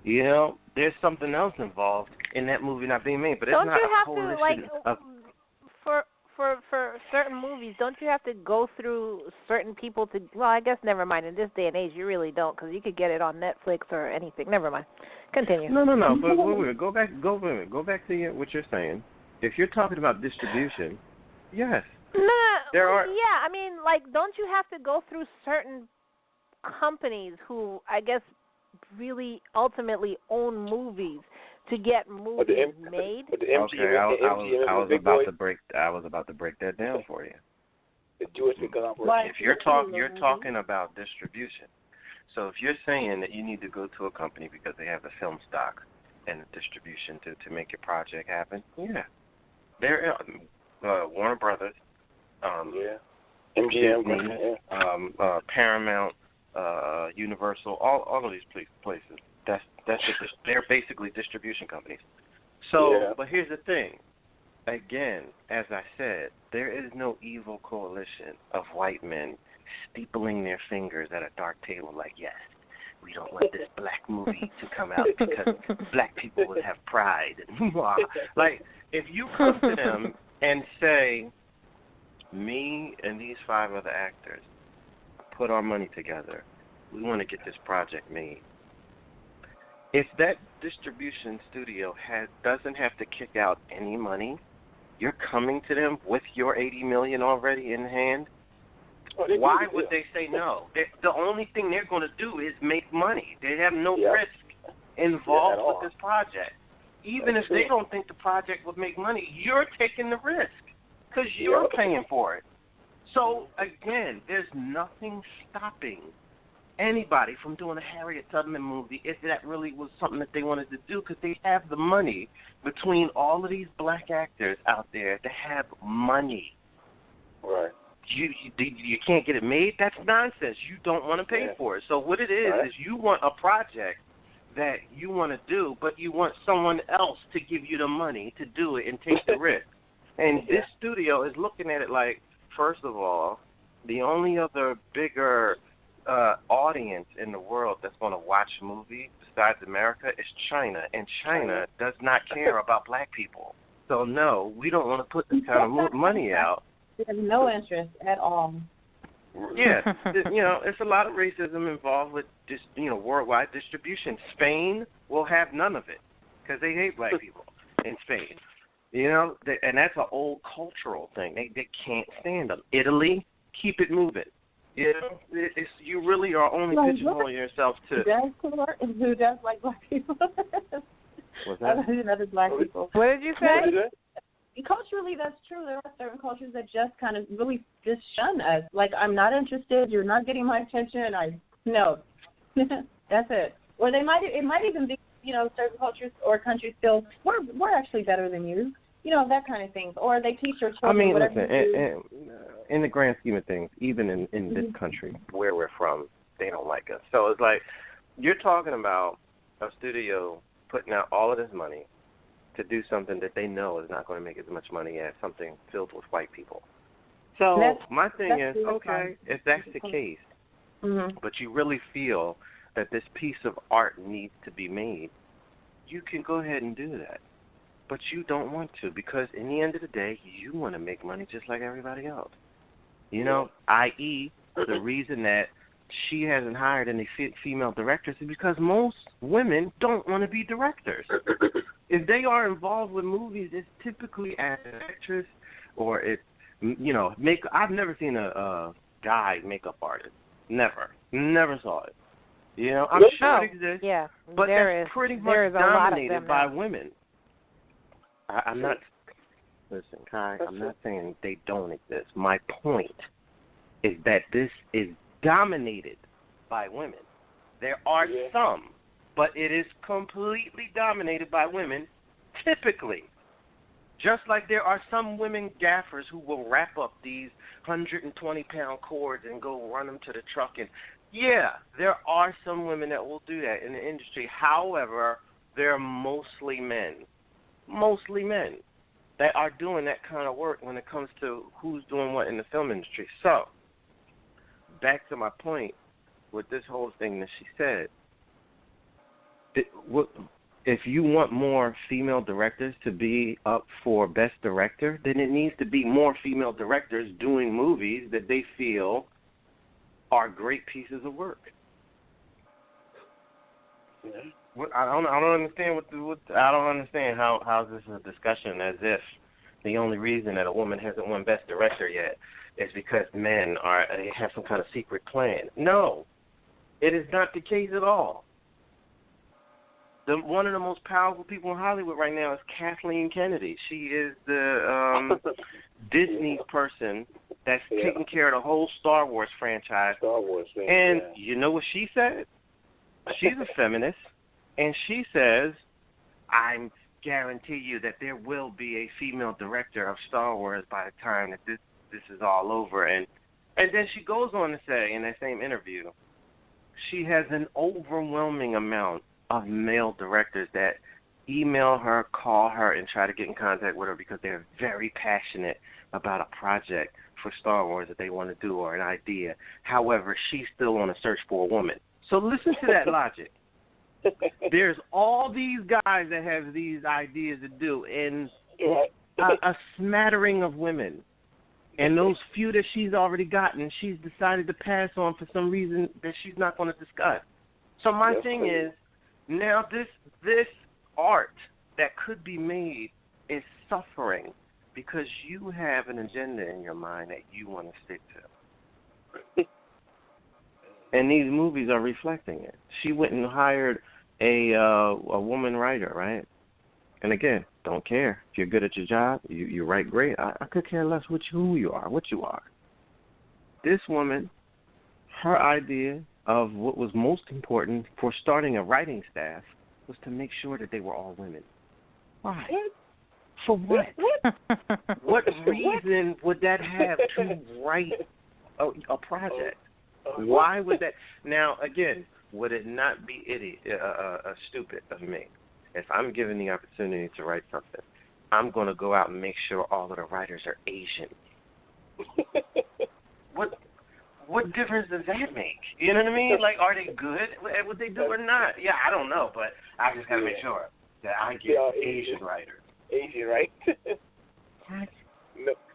There's something else involved in that movie not being made, but it's not a coalition of. For certain movies, don't you have to go through certain people to? Well, I guess never mind. In this day and age, you really don't, because you could get it on Netflix or anything. Never mind. Continue. No. But wait, go back to what you're saying. If you're talking about distribution, yes. No. Yeah, I mean, don't you have to go through certain companies who, I guess, really ultimately own movies to get movies made? Okay, I was about to break that down for you. The Jewish If you're talking about distribution, so if you're saying that you need to go to a company because they have the film stock and the distribution to make your project happen, there Warner Brothers, MGM, Disney, Paramount, Universal, all of these places. They're basically distribution companies. So, but here's the thing. Again, as I said, there is no evil coalition of white men steepling their fingers at a dark table like, yes, we don't want this black movie to come out because black people would have pride. Like, if you come to them and say, me and these 5 other actors put our money together, we want to get this project made. If that distribution studio doesn't have to kick out any money, you're coming to them with your $80 million already in hand. Why would they say no? The only thing they're going to do is make money. They have no risk involved with this project. Even if they don't think the project would make money, you're taking the risk because you're paying for it. So, again, there's nothing stopping anybody from doing a Harriet Tubman movie if that really was something that they wanted to do, because they have the money between all of these black actors out there to have money. Right. You can't get it made? That's nonsense. You don't want to pay for it. So what it is you want a project that you want to do, but you want someone else to give you the money to do it and take the risk. And this studio is looking at it like, first of all, the only other bigger audience in the world that's going to watch movies besides America is China, and China does not care about black people. So no, we don't want to put this kind of money out. They have no interest at all. Yeah, it's a lot of racism involved with just worldwide distribution. Spain will have none of it because they hate black people in Spain. And that's an old cultural thing. They can't stand them. Italy, keep it moving. You really are only pigeonholing yourself to. Who does like black people? What's that? Who does black people? What did you say? Culturally, that's true. There are certain cultures that just kind of really just shun us. Like, I'm not interested. You're not getting my attention. No, that's it. Or it might even be, certain cultures or countries feel we're actually better than you. That kind of thing. Or they teach their children whatever. Listen, in the grand scheme of things, even in this country where we're from, they don't like us. So it's like you're talking about a studio putting out all of this money to do something that they know is not going to make as much money as something filled with white people. So my thing is, okay, if that's the case, but you really feel that this piece of art needs to be made, you can go ahead and do that. But you don't want to, because in the end of the day, you want to make money just like everybody else. I.e., the reason that she hasn't hired any female directors is because most women don't want to be directors. If they are involved with movies, it's typically as an actress or it's, I've never seen a guy makeup artist. Never saw it. I'm sure it exists, but that's pretty much dominated by women. I'm not, listen, Kai, I'm not saying they don't exist. My point is that this is dominated by women. There are some, but it is completely dominated by women, typically. Just like there are some women gaffers who will wrap up these 120-pound cords and go run them to the truck. And, there are some women that will do that in the industry. However, they're mostly men that are doing that kind of work when it comes to who's doing what in the film industry. So, back to my point with this whole thing that she said, if you want more female directors to be up for Best Director, then it needs to be more female directors doing movies that they feel are great pieces of work. I don't understand I don't understand how this is a discussion as if the only reason that a woman hasn't won Best Director yet is because men have some kind of secret plan. No, it is not the case at all. One of the most powerful people in Hollywood right now is Kathleen Kennedy. She is the Disney person that's taking care of the whole Star Wars franchise. And you know what she said? She's a feminist. And she says, I guarantee you that there will be a female director of Star Wars by the time that this is all over. And And then she goes on to say in that same interview, she has an overwhelming amount of male directors that email her, call her, and try to get in contact with her because they're very passionate about a project for Star Wars that they want to do or an idea. However, she's still on a search for a woman. So listen to that logic. There's all these guys that have these ideas to do, and a smattering of women. And those few that she's already gotten, she's decided to pass on for some reason that she's not going to discuss. So my thing is, now this art that could be made is suffering because you have an agenda in your mind that you want to stick to. And these movies are reflecting it. She went and hired a woman writer, right? And again, don't care. If you're good at your job, you write great. I could care less who you are, what you are. This woman, her idea of what was most important for starting a writing staff was to make sure that they were all women. Why? For what? What reason would that have to write a project? Why would that? Now, again, would it not be stupid of me? If I'm given the opportunity to write something, I'm going to go out and make sure all of the writers are Asian. What difference does that make? You know what I mean? Like, are they good at what they do or not? Yeah, I don't know, but I just got to make sure that I get Asian writers. Asian, right?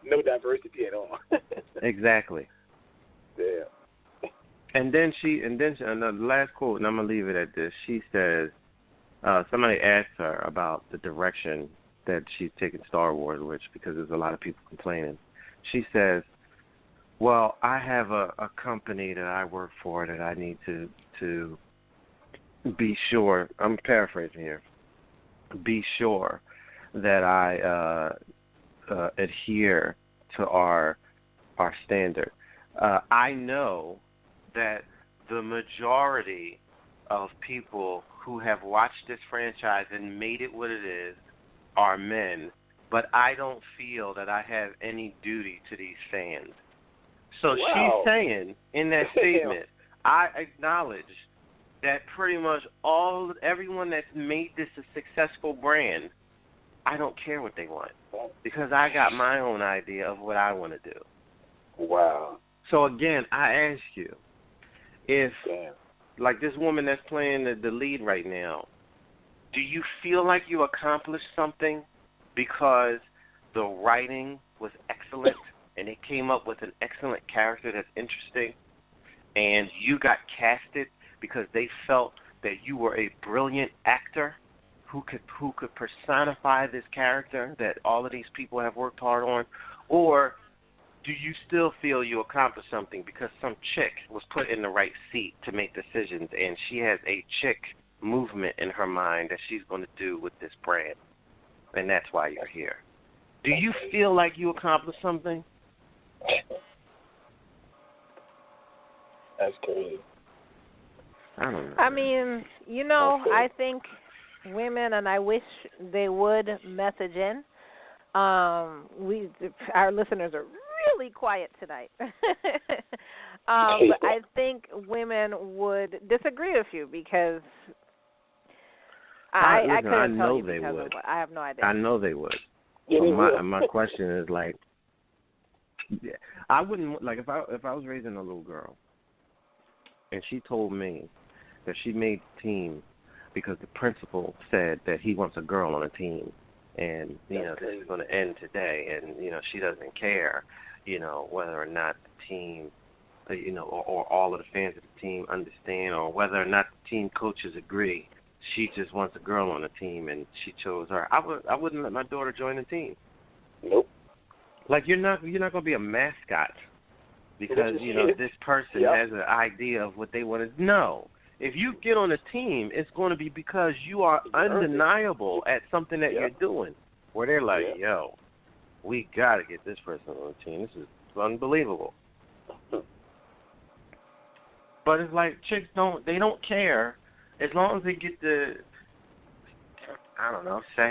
No diversity at all. Exactly. Yeah. And then the last quote, and I'm going to leave it at this. She says, somebody asked her about the direction that she's taking Star Wars, because there's a lot of people complaining. She says, well, I have a company that I work for that I need to be sure, I'm paraphrasing here, be sure that I adhere to our standard. I know that the majority of people who have watched this franchise and made it what it is are men, but I don't feel that I have any duty to these fans. So she's saying in that statement, I acknowledge that pretty much everyone that's made this a successful brand, I don't care what they want because I got my own idea of what I want to do. Wow. So again, I ask you, if like this woman that's playing the lead right now, do you feel like you accomplished something because the writing was excellent and they came up with an excellent character that's interesting and you got casted because they felt that you were a brilliant actor who could personify this character that all of these people have worked hard on? Or do you still feel you accomplished something because some chick was put in the right seat to make decisions and she has a chick movement in her mind that she's going to do with this brand, and that's why you're here? Do you feel like you accomplished something? That's crazy. I don't know. I mean, I think women, and I wish they would message in. Our listeners are really quiet tonight. But I think women would disagree with you because I couldn't tell you because of what. I have no idea. I know they would. Yeah, so my question is like, I wouldn't like if I was raising a little girl and she told me that she made the team because the principal said that he wants a girl on a team, and this is going to end today, and she doesn't care, whether or not the team, or all of the fans of the team understand, or whether or not the team coaches agree. She just wants a girl on the team, and she chose her. I wouldn't let my daughter join the team. Nope. Like you're not going to be a mascot because this person has an idea of what they want to. No. If you get on a team, it's going to be because you are undeniable at something that you're doing. Where they're like, yo, we got to get this person on the team. This is unbelievable. But it's like chicks don't care as long as they get say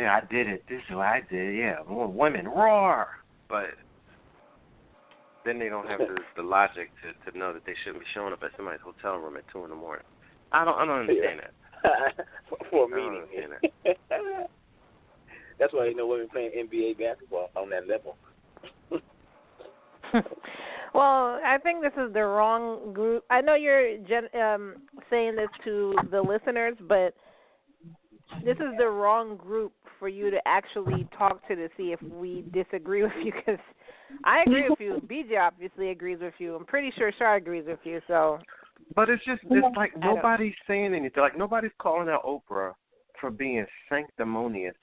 I did it. This is what I did. Yeah, more women roar. But then they don't have the logic to know that they shouldn't be showing up at somebody's hotel room at 2 in the morning. I don't understand that. For a meeting. That's why ain't no women playing NBA basketball on that level. Well, I think this is the wrong group. I know you're saying this to the listeners, but this is the wrong group for you to actually talk to see if we disagree with you, because I agree with you. BJ obviously agrees with you. I'm pretty sure Char agrees with you. So, but it's like nobody's saying anything. Like nobody's calling out Oprah for being sanctimonious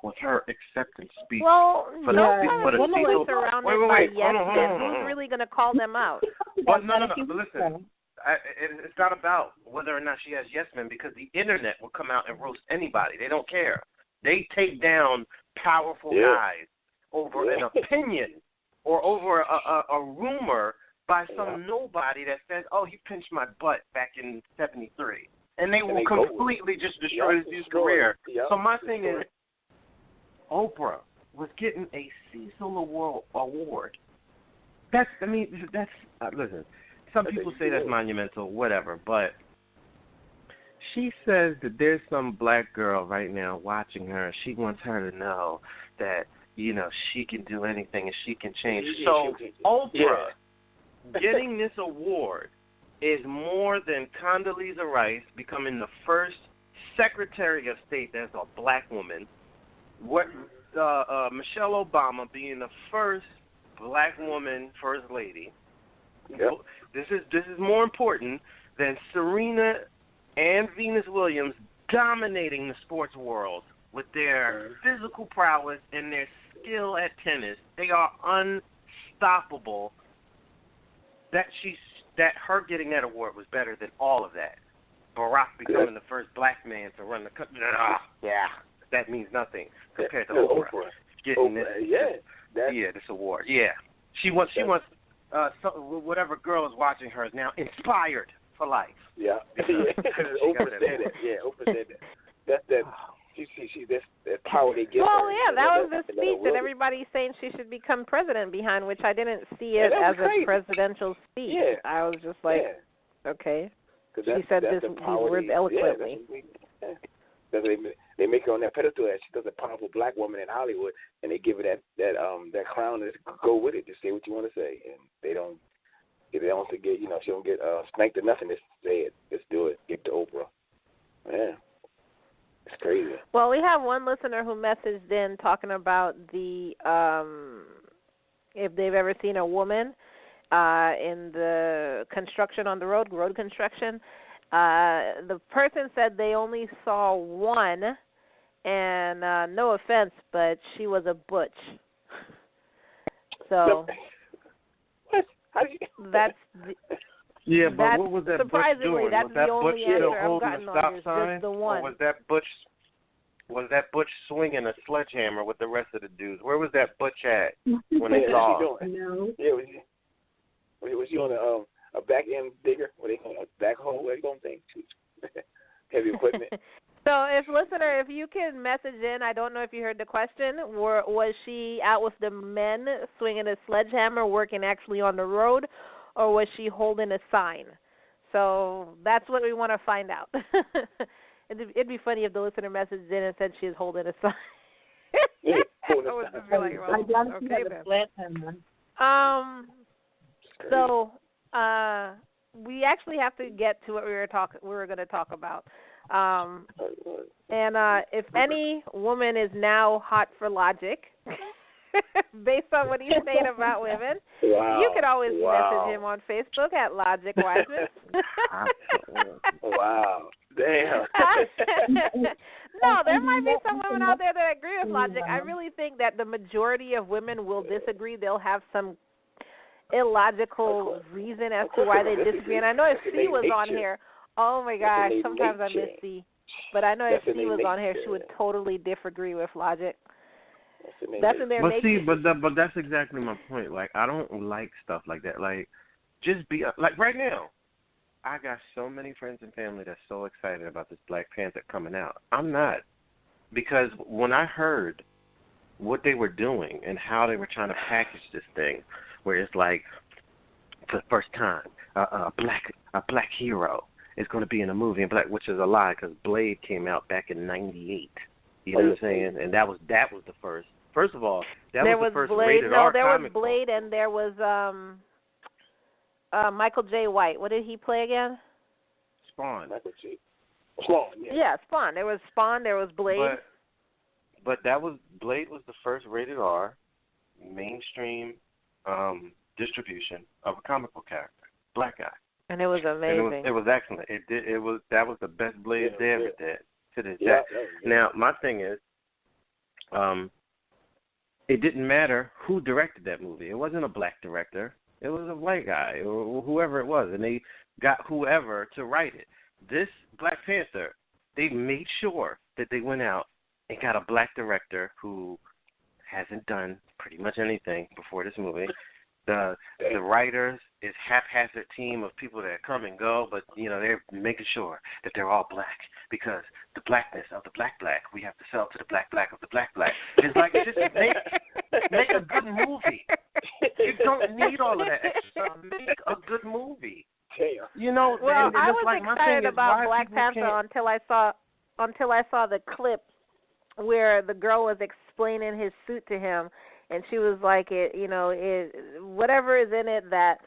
with her acceptance speech. Well, for no, the women surrounded by yes men. Who's really going to call them out? But no. But listen, it's not about whether or not she has yes men, because the internet will come out and roast anybody. They don't care. They take down powerful guys over an opinion or over a rumor by some nobody that says, "Oh, he pinched my butt back in '73," and they will completely just destroy his career. So my thing is, Oprah was getting a Cecil Award. Listen, some people say that's monumental, whatever, but she says that there's some black girl right now watching her. She wants her to know that, she can do anything and she can change. So Oprah getting this award is more than Condoleezza Rice becoming the first Secretary of State that's a black woman. Michelle Obama being the first black woman first lady. Yep. This is more important than Serena and Venus Williams dominating the sports world with their physical prowess and their skill at tennis. They are unstoppable. That her getting that award was better than all of that. Barack becoming the first black man to run the country. That means nothing compared to Oprah getting this award. Yeah, she wants whatever girl is watching her is now inspired for life. Yeah, Oprah said that. Yeah, Oprah said that. That's that. That's that power they give her. Well, yeah, that was the speech that everybody's saying she should become president behind, which I didn't see it as a presidential speech. Yeah. I was just like, okay. She said these words eloquently. They make her on that pedestal as she does a powerful black woman in Hollywood, and they give her that crown to go with it, to say what you want to say, and they don't get she don't get spanked or nothing. Just say it, just do it, give it to Oprah. Yeah, it's crazy. Well, we have one listener who messaged in talking about if they've ever seen a woman in the construction on the road construction. The person said they only saw one, and no offense, but she was a butch. So what? How do you... That's but what was that surprisingly, butch doing? That's was the that only butch answer still I've holding gotten a on stop this. sign, Just the one. or was that butch swinging a sledgehammer with the rest of the dudes? Where was that butch at when they saw her? No. Yeah, was she on a back end digger? What they call a backhoe? What you gonna think? Heavy equipment. So, if you can message in, I don't know if you heard the question. Was she out with the men swinging a sledgehammer, working actually on the road, or was she holding a sign? So that's what we want to find out. It'd be funny if the listener messaged in and said she is holding a sign. I would just be like, well, okay then. So we actually have to get to what we were going to talk about. And if any woman is now hot for Logic, based on what he's saying about women, you could always message him on Facebook at Logic Wiseman. Wow. Damn. No, there might be some women out there that agree with Logic. I really think that the majority of women will disagree. They'll have some illogical reason as to why they disagree. And I know if C was on here, oh my gosh, sometimes I miss C. But I know if C was on here, she would totally disagree with Logic. That's in their nature. But that's exactly my point. Like, I don't like stuff like that. Like, just be like right now. I got so many friends and family that's so excited about this Black Panther coming out. I'm not, because when I heard what they were doing and how they were trying to package this thing, where it's like, for the first time, a black hero is going to be in a movie, which is a lie because Blade came out back in '98. You know what I'm saying? And that was the first. First of all, that was the first Blade. rated R there comic was Blade, book. and there was Michael J. White. What did he play again? Spawn. Michael J. Spawn. Yeah, Spawn. There was Spawn. There was Blade. But Blade was the first rated R mainstream distribution of a comic book character, black guy. And it was amazing. And it was excellent. That was the best Blade they ever did to this day. Yeah. Now my thing is, it didn't matter who directed that movie. It wasn't a black director. It was a white guy or whoever it was, and they got whoever to write it. This Black Panther, they made sure that they went out and got a black director who hasn't done pretty much anything before this movie. The writers is haphazard team of people that come and go, but they're making sure that they're all black because the blackness of the black we have to sell to the black of the black. It's like just make a good movie. You don't need all of that extra. Make a good movie. Well, I was excited about Black Panther until I saw the clip where the girl was explaining his suit to him, and she was like, whatever is in it that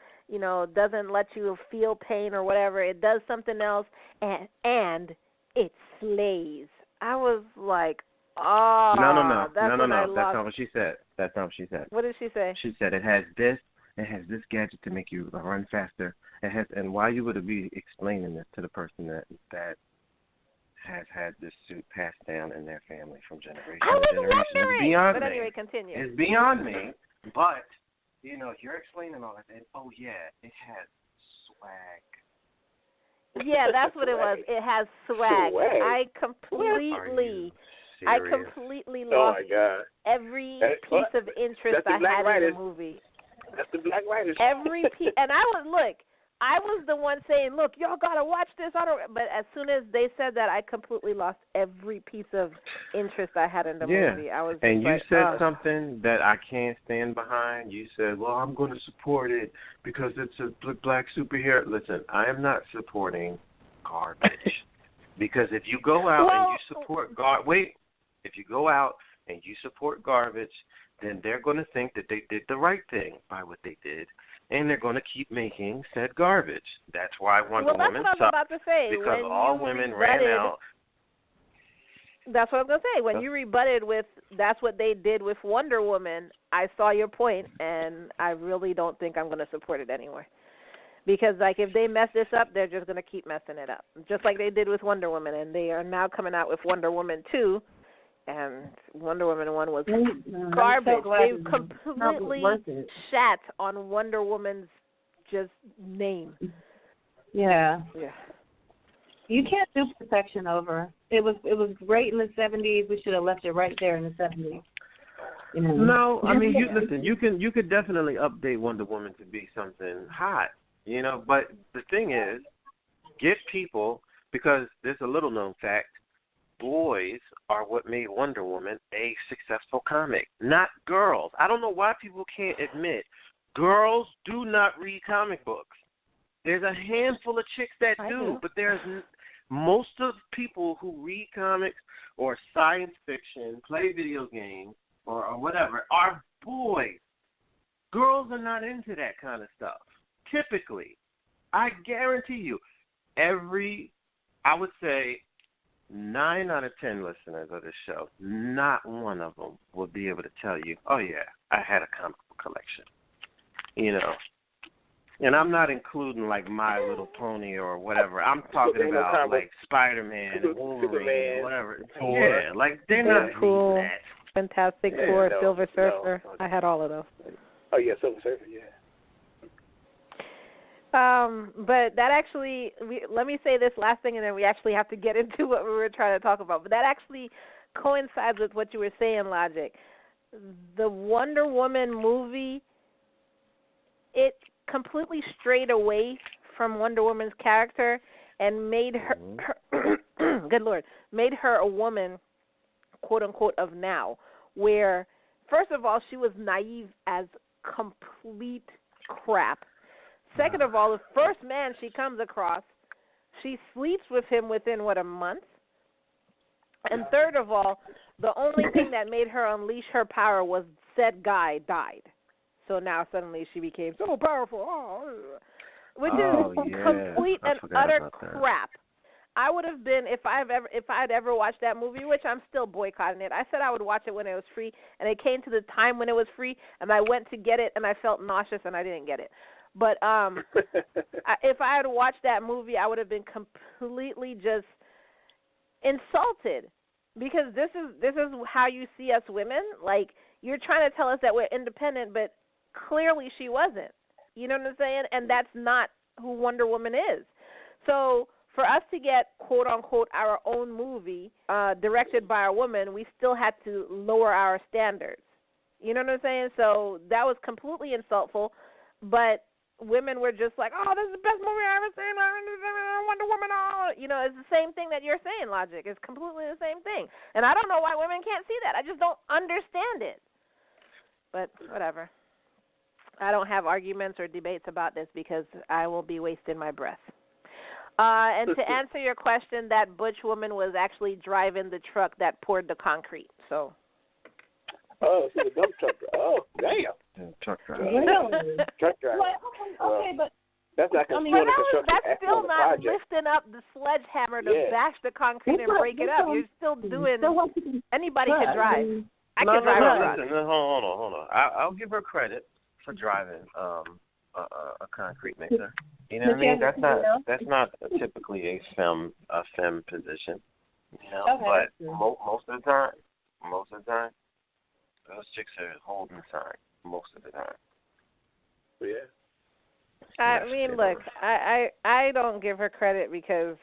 doesn't let you feel pain or whatever, it does something else, and it slays. I was like, oh, no. That's not what she said. That's not what she said. What did she say? She said it has this gadget to make you run faster. It has, and why you would be explaining this to the person that has had this suit passed down in their family from generation to generation? It's beyond me. Anyway, continue. It's beyond me. But you're explaining all that. And, oh yeah, it has swag. Yeah, that's what it was. It has swag. I completely lost every piece of interest I had in the movie. That's the black writers. Every piece, and I was the one saying, look, y'all gotta watch this. But as soon as they said that, I completely lost every piece of interest I had in the movie. I was and just you said something that I can't stand behind. You said, well, I'm going to support it because it's a black superhero. Listen, I am not supporting garbage. Because if you go out and you support if you go out and you support garbage, then they're going to think that they did the right thing by what they did, and they're going to keep making said garbage. That's why Wonder Woman sucked. That's what I was about to say. Because all women ran out. That's what I was going to say. When you rebutted with that's what they did with Wonder Woman, I saw your point, and I really don't think I'm going to support it anymore. Because, if they mess this up, they're just going to keep messing it up. Just like they did with Wonder Woman, and they are now coming out with Wonder Woman 2, and Wonder Woman 1 was garbage. They completely shat on Wonder Woman's just name. Yeah. You can't do perfection over. It was great in the 70s. We should have left it right there in the 70s. No, I mean, you could definitely update Wonder Woman to be something hot, But the thing is, give people, because there's a little known fact, boys are what made Wonder Woman a successful comic, not girls. I don't know why people can't admit girls do not read comic books. There's a handful of chicks that do, but there's most of the people who read comics or science fiction, play video games, or whatever are boys. Girls are not into that kind of stuff. Typically, I guarantee you, I would say 9 out of 10 listeners of this show, not one of them will be able to tell you, oh, yeah, I had a comic book collection. And I'm not including, My Little Pony or whatever. I'm talking about, Spider-Man, Wolverine, whatever. Yeah, they're not cool. that. Fantastic Four, Silver Surfer. I had all of those. Oh, yeah, Silver Surfer, yeah. But that actually, let me say this last thing, and then we actually have to get into what we were trying to talk about. But that actually coincides with what you were saying, Logic. The Wonder Woman movie, it completely strayed away from Wonder Woman's character and made her, good Lord, made her a woman, quote unquote, of now, where first of all, she was naive as complete crap. Second of all, the first man she comes across, she sleeps with him within, a month? And third of all, the only thing that made her unleash her power was said guy died. So now suddenly she became so powerful, which is complete and utter crap. I would have been, if I'd ever watched that movie, which I'm still boycotting it. I said I would watch it when it was free, and it came to the time when it was free, and I went to get it, and I felt nauseous, and I didn't get it. But if I had watched that movie, I would have been completely just insulted, because this is how you see us women. Like, you're trying to tell us that we're independent, but clearly she wasn't. You know what I'm saying? And that's not who Wonder Woman is. So for us to get, quote unquote, our own movie directed by a woman, we still had to lower our standards. You know what I'm saying? So that was completely insultful. But women were just like, oh, this is the best movie I've ever seen, Wonder Woman. Oh. You know, it's the same thing that you're saying, Logic. It's completely the same thing. And I don't know why women can't see that. I just don't understand it. But whatever. I don't have arguments or debates about this because I will be wasting my breath. And to answer your question, that butch woman was actually driving the truck that poured the concrete. So. Oh, she's a dump truck. Oh, damn. Truck driver. Really? Truck driver. Okay, but that's not that's still not lifting up the sledgehammer to bash the concrete and break it up. You're still doing. Anybody can drive. I can drive a truck. Listen, hold on. I'll give her credit for driving a concrete mixer. You know what I mean? That's not typically a femme position. You know, but most of the time, those chicks are holding sign most of the time. Yeah. I mean, look, I don't give her credit because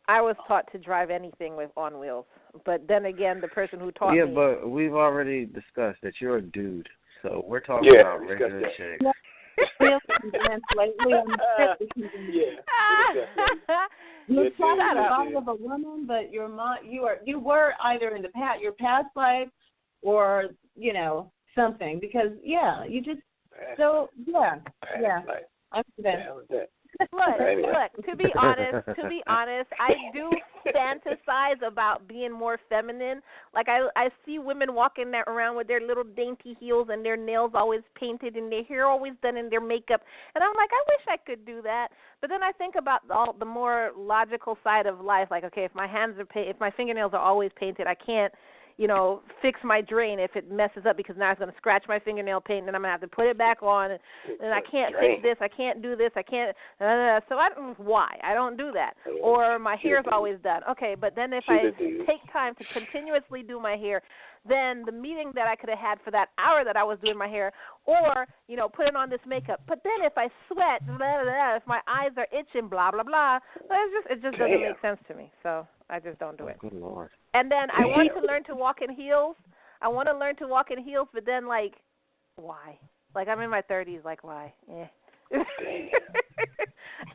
I was taught to drive anything on wheels. But then again, the person who taught me. Yeah, but we've already discussed that you're a dude, so we're talking about regular chicks. You're talking about of a woman, but you were either in your past life or something, because you just I'm convinced. Look, to be honest, I do fantasize about being more feminine. Like, I see women walking around with their little dainty heels and their nails always painted and their hair always done in their makeup. And I'm like, I wish I could do that. But then I think about all the more logical side of life. Like, okay, if my fingernails are always painted, I can't, fix my drain if it messes up, because now it's going to scratch my fingernail paint, and then I'm going to have to put it back on, and I can't fix this, I can't do this, I can't, so I don't know why. I don't do that. Or my hair's always done. Okay, but then if I take time to continuously do my hair, then the meeting that I could have had for that hour that I was doing my hair, or, putting on this makeup. But then if I sweat, if my eyes are itching, blah, blah, blah, it just doesn't make sense to me. So I just don't do it. Good Lord. And then I want to learn to walk in heels. But then, like, why? Like, I'm in my 30s, like, why?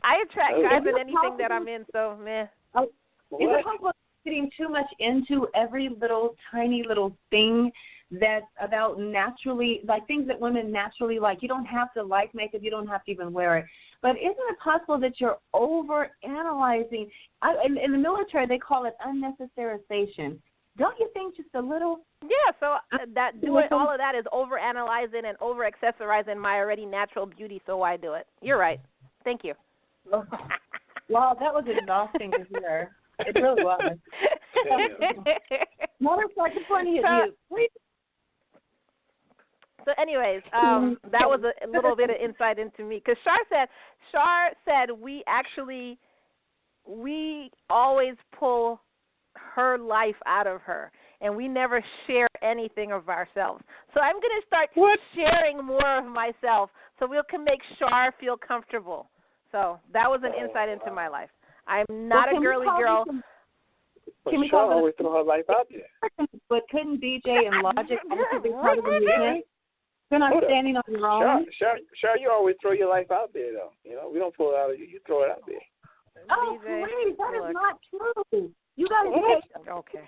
I attract guys in anything that I'm in, so, meh. Is it possible getting too much into every little tiny little thing that's about naturally, like things that women naturally like? You don't have to like makeup. You don't have to even wear it. But isn't it possible that you're over-analyzing? In the military, they call it unnecessarization. Don't you think just a little? Yeah, so that doing all of that is over-analyzing and over-accessorizing my already natural beauty, so why do it? You're right. Thank you. Wow, that was exhausting to hear. It really was. Mother's like the funny of you. So anyways, that was a little bit of insight into me. Because Char said we always pull her life out of her, and we never share anything of ourselves. So I'm going to start sharing more of myself so we can make Char feel comfortable. So that was an insight into my life. I'm not a girly girl. Can we Char always throw her life out there? But couldn't DJ and Logic also be part of the movement? You're not standing on your own. Char, you always throw your life out there, though. We don't pull it out of you. You throw it out there. Oh, please, that is not true. You got to take. Okay.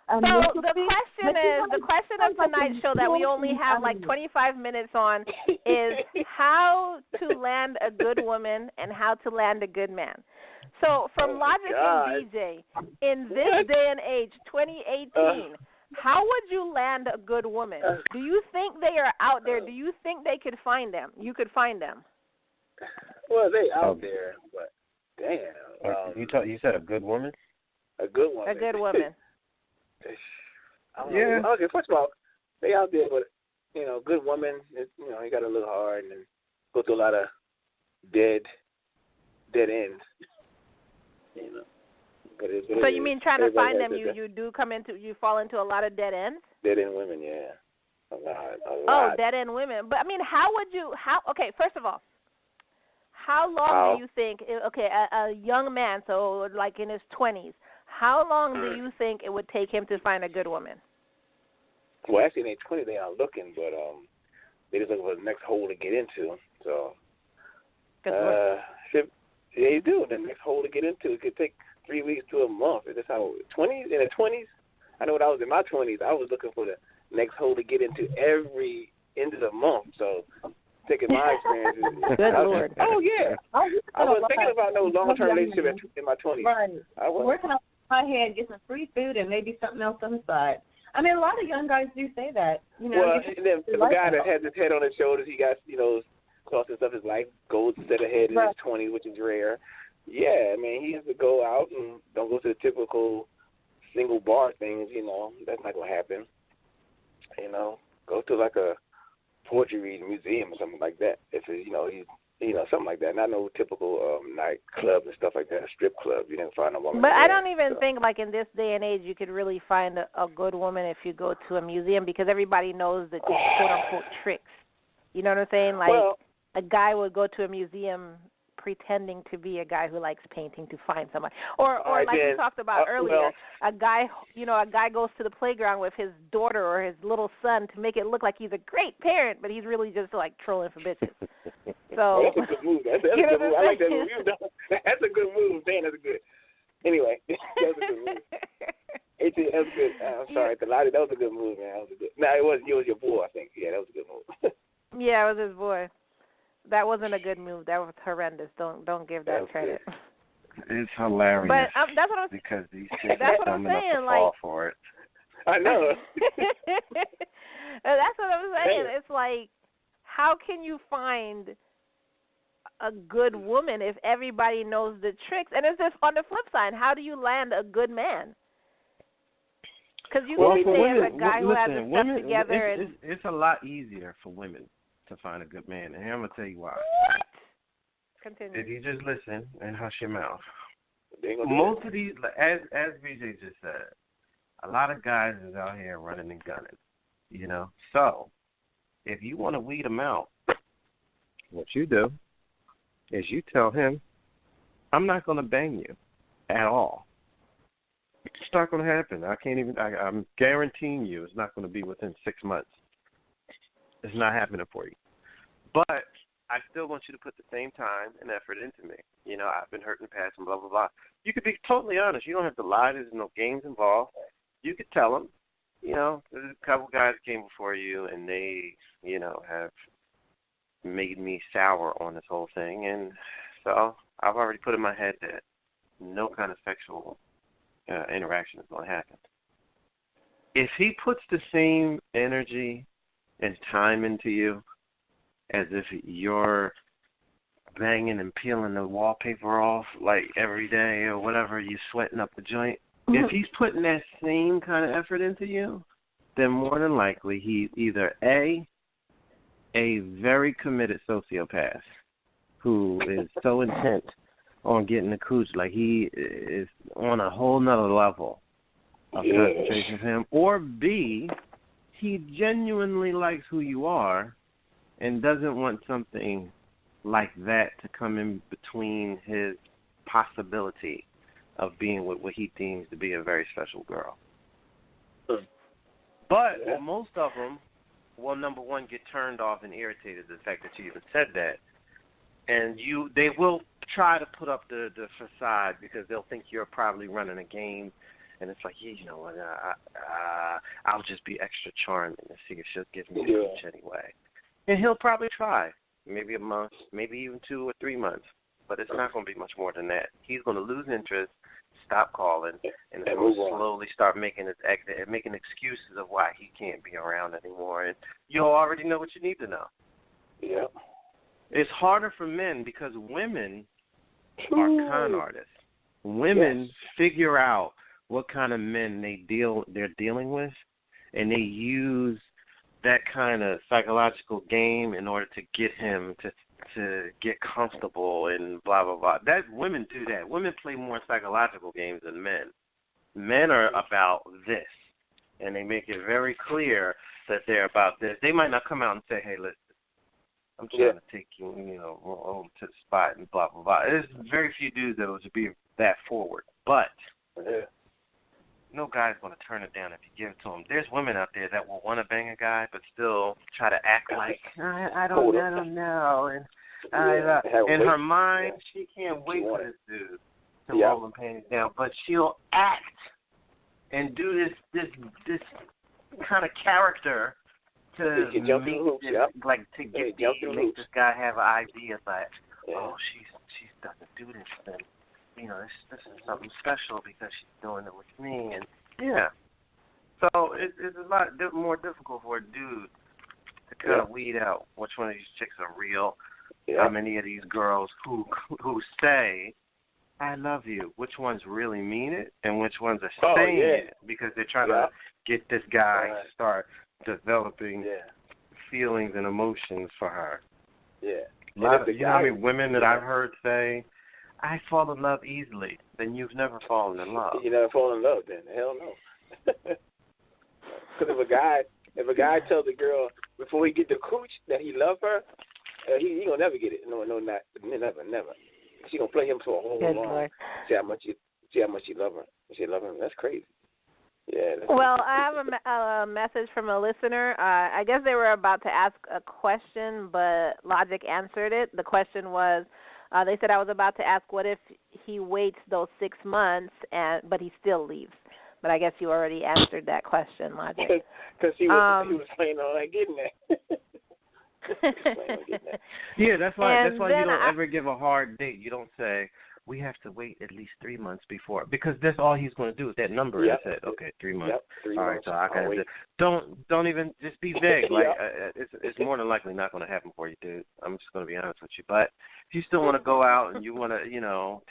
So the question of tonight's show that we only have like 25 minutes on is how to land a good woman and how to land a good man. So from Logic and DJ, in this day and age, 2018, how would you land a good woman? Do you think they are out there? Do you think they could find them? You could find them. Well, they out there, but damn. You said a good woman? A good woman. A good woman. Yeah. Okay, first of all, they out there, but, good woman, you got to look hard and go through a lot of dead ends, But so you mean trying to find them, you fall into a lot of dead ends? Dead end women, yeah. A lot. Oh, dead end women. But, I mean, okay, first of all, how long do you think, a young man, so like in his 20s, how long do you think it would take him to find a good woman? Well, actually, in their 20s, they aren't looking, but they just looking for the next hole to get into. So, they do. The next hole to get into, it could take 3 weeks to a month. That's how in the 20s. I know when I was in my 20s, I was looking for the next hole to get into every end of the month. So, taking my experience. Good Lord. Oh, yeah. I wasn't thinking about no long-term relationship in my 20s. Right. I was working on my head, get some free food, and maybe something else on the side. I mean, a lot of young guys do say that. Well, and then the guy that has his head on his shoulders, he got, costing stuff his life, gold set ahead in his 20s, which is rare. Yeah, I mean, he has to go out and don't go to the typical single bar things, That's not going to happen. Go to like a poetry reading museum or something like that. If it's, something like that. Not no typical nightclub and stuff like that, strip club. You didn't find a woman. But I don't even think, like, in this day and age, you could really find a good woman if you go to a museum because everybody knows the quote-unquote tricks. You know what I'm saying? Like, a guy would go to a museum pretending to be a guy who likes painting to find someone. Or like we talked about earlier, a guy goes to the playground with his daughter or his little son to make it look like he's a great parent, but he's really just like trolling for bitches. So that's a good move. That's a good move. I like that move. That's a good move. Man, that's a good. Anyway, that's a good move. That was good. I'm sorry, that was a good move, man. That was a good. No, it was your boy, I think. Yeah, that was a good move. Yeah, it was his boy. That wasn't a good move. That was horrendous. Don't give that credit. It's hilarious. But that's what I'm because these chicks are dumb enough to fall for it. I know. That's what I'm saying. It's like, how can you find a good woman if everybody knows the tricks? And it's just on the flip side, how do you land a good man? Because you can say as a guy who has his stuff together. It's a lot easier for women to find a good man, and I'm gonna tell you why. What? Continue. If you just listen and hush your mouth. Most of these, as BJ just said, a lot of guys is out here running and gunning, So, if you want to weed them out, what you do is you tell him, I'm not going to bang you at all. It's not going to happen. I'm guaranteeing you it's not going to be within 6 months. It's not happening for you. But I still want you to put the same time and effort into me. I've been hurt in the past and blah, blah, blah. You could be totally honest. You don't have to lie. There's no games involved. You could tell them, there's a couple guys came before you and they, have made me sour on this whole thing. And so I've already put in my head that no kind of sexual interaction is going to happen. If he puts the same energy and time into you as if you're banging and peeling the wallpaper off like every day or whatever, you sweating up the joint. If he's putting that same kind of effort into you, then more than likely he's either a very committed sociopath who is so intent on getting the cooch, like he is on a whole nother level of concentration with him, or B, he genuinely likes who you are and doesn't want something like that to come in between his possibility of being with what he deems to be a very special girl. But most of them will, number one, get turned off and irritated at the fact that you even said that. And they will try to put up the facade because they'll think you're probably running a game And it's like, yeah, you know what, I'll just be extra charming and see if she'll give me the cooch anyway. And he'll probably try, maybe a month, maybe even 2 or 3 months, but it's not going to be much more than that. He's going to lose interest, stop calling, and he'll slowly start making excuses of why he can't be around anymore. And you'll already know what you need to know. Yeah. It's harder for men because women are con artists. Women figure out what kind of men they're dealing with, and they use that kind of psychological game in order to get him to get comfortable and blah, blah, blah. Women do that. Women play more psychological games than men. Men are about this, and they make it very clear that they're about this. They might not come out and say, hey, listen, I'm trying to take you, over to the spot and blah, blah, blah. There's very few dudes that would be that forward. But no guy's going to turn it down if you give it to him. There's women out there that will want to bang a guy but still try to act like, I don't know. And in her mind, she can't wait for this dude to roll them panties down. But she'll act and do this kind of character to make this guy have an idea that, she doesn't do this thing. This is something special because she's doing it with me, and so it's a lot more difficult for a dude to kind of weed out which one of these chicks are real. How many of these girls who say, I love you, which ones really mean it, and which ones are saying it because they're trying to get this guy to start developing feelings and emotions for her. Yeah. You know how many women that I've heard say, I fall in love easily. Then you've never fallen in love. You never fall in love, then hell no. Because if a guy tells a girl before he get the cooch that he love her, he gonna never get it. No, not never. She gonna play him for a whole long. See how much you love her. She love him. That's crazy. Yeah. Well, I have a message from a listener. I guess they were about to ask a question, but Logic answered it. The question was, they said I was about to ask, what if he waits those 6 months but he still leaves? But I guess you already answered that question, Logic. Because he was playing on getting that. Yeah, that's why you don't ever give a hard date. You don't say, we have to wait at least 3 months before, because that's all he's going to do with that number. Yep. And said, okay, 3 months. Yep, 3 all months. Right, so I got to don't even just be vague. Like it's more than likely not going to happen for you, dude. I'm just going to be honest with you. But if you still want to go out and you want to,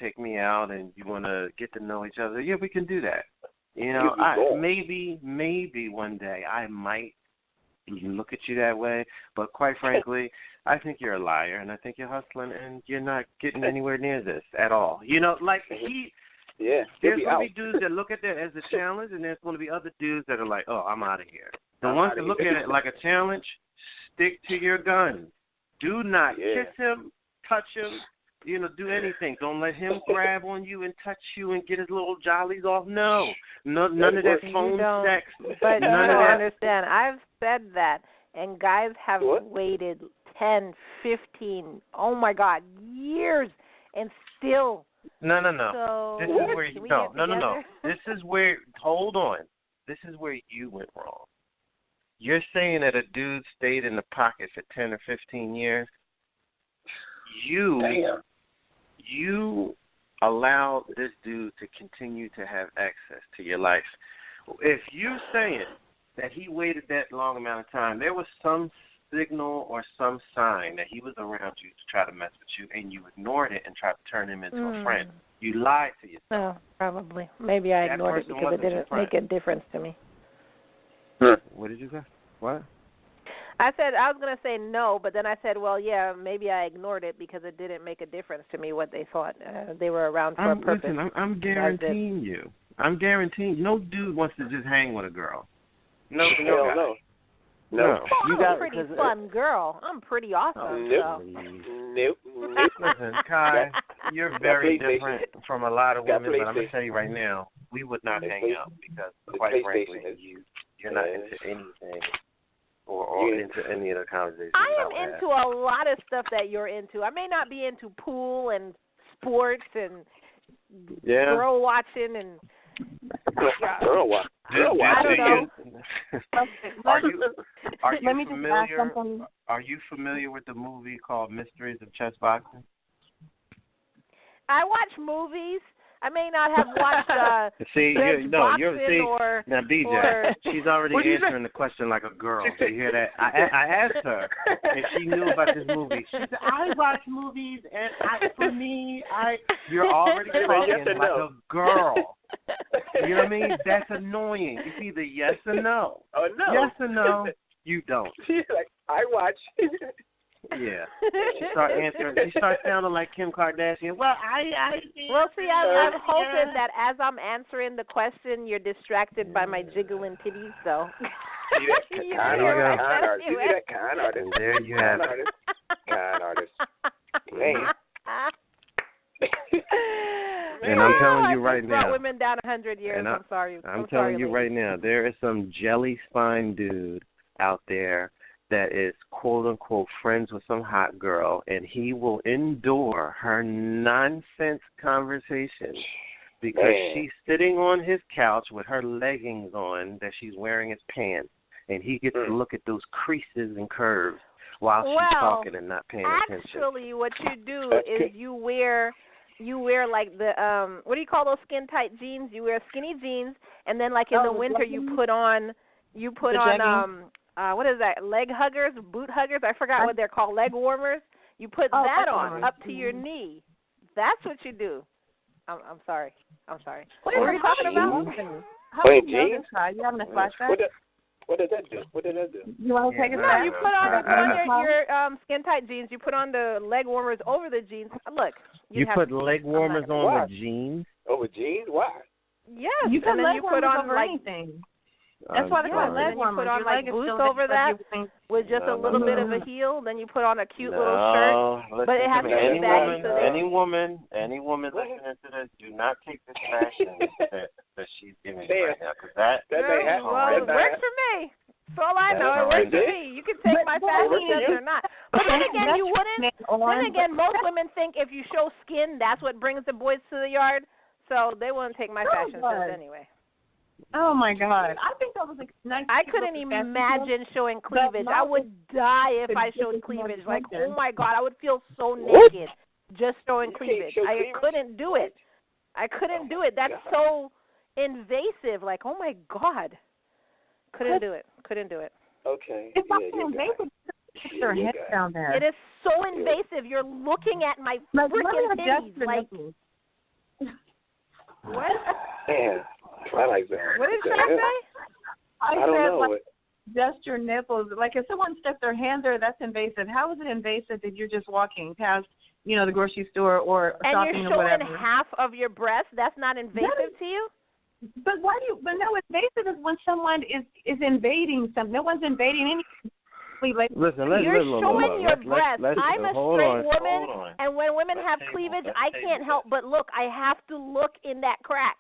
take me out and you want to get to know each other, yeah, we can do that. Maybe one day I might look at you that way, but quite frankly, I think you're a liar, and I think you're hustling, and you're not getting anywhere near this at all. There's going to be dudes that look at that as a challenge, and there's going to be other dudes that are like, oh, I'm out of here. The ones that look at it like a challenge, stick to your guns. Do not kiss him, touch him, do anything. Don't let him grab on you and touch you and get his little jollies off. No, none of that phone sex. But you don't understand. I've said that, and guys have waited 10, 15, oh my God, years, and still. No. So this is where no. This is where, hold on. This is where you went wrong. You're saying that a dude stayed in the pocket for 10 or 15 years. You allowed this dude to continue to have access to your life. If you're saying that he waited that long amount of time, there was some signal or some sign that he was around you to try to mess with you, and you ignored it and tried to turn him into a friend. You lied to yourself. Oh, probably. Maybe I ignored it because it didn't make a difference to me. What did you say? What? I said I was going to say no, but then I said, well, yeah, maybe I ignored it because it didn't make a difference to me what they thought. They were around for a purpose. Listen, I'm guaranteeing you. No dude wants to just hang with a girl. No. I'm a pretty fun girl. I'm pretty awesome. Nope. Listen, Kai, you're very different from a lot of women, but I'm going to tell you right now, we would not hang out because, quite frankly, you're not into anything or into any of the conversations. I am into a lot of stuff that you're into. I may not be into pool and sports and girl watching and Girl watch. I don't know. Are you familiar with the movie called Mysteries of Chess Boxing? I watch movies. I may not have watched now DJ, or she's already answering the question like a girl. Do you hear that? I asked her if she knew about this movie. She said, I watch movies, and you're already talking like a girl. You know what I mean? That's annoying. It's either yes or no. Oh, no. Yes or no, you don't. She's like, I watch. Yeah. She starts sounding like Kim Kardashian. Well, Well, see, I'm hoping that as I'm answering the question, you're distracted by my jiggling titties, so. Kind artist. You see that kind artist. There you have it. Kind artist. Man. And I'm telling you right now. Brought women down 100 years. I'm sorry. I'm telling you right now, there is some jelly spine dude out there that is quote unquote friends with some hot girl, and he will endure her nonsense conversation because she's sitting on his couch with her leggings on that she's wearing as pants, and he gets to look at those creases and curves while she's talking and not paying attention. Actually, what you do is you wear like the what do you call those skin tight jeans? You wear skinny jeans, and then like in the winter you put on what is that? Leg huggers, boot huggers? I forgot what they're called. Leg warmers. You put that on up to your knee. That's what you do. I'm sorry. What are you talking about? Wait, jeans? You having a flashback? What did that do? You want to take it back? No, you put on your skin tight jeans. You put on the leg warmers over the jeans. Look. You put leg warmers on with jeans? Over jeans? Why? Yes. You put leg warmers over like anything. That's why they call leg warmers. You put on like boots over that with just a little bit of a heel. Then you put on a cute little shirt. But it has to be baggy. Any woman listening to this, do not take this fashion that she's giving you right now, because that it works for me. That's all I know. It works for me. You can take my fashion sense or not. But then again, you wouldn't. Then again, most women think if you show skin, that's what brings the boys to the yard. So they wouldn't take my fashion sense anyway. Oh my God! I think that was a nice. I couldn't imagine showing cleavage. I would die if I showed cleavage. Like, oh my God, I would feel so naked just showing cleavage. I couldn't do it. That's so invasive. Like, oh my God, couldn't do it. Okay. It's not invasive. Their head down there. It is so invasive. You're looking at my freaking titties. Like, what? Man. I like that. What did Char say? I don't know. Like, just your nipples. Like if someone stuck their hand there, that's invasive. How is it invasive if you're just walking past, the grocery store or shopping or whatever? And you're showing half of your breast? That's not invasive to you? But no, invasive is when someone is invading something. No one's invading anything. Listen, you're showing your breast. I'm a straight woman, and when women have cleavage, I can't help but look. I have to look in that crack.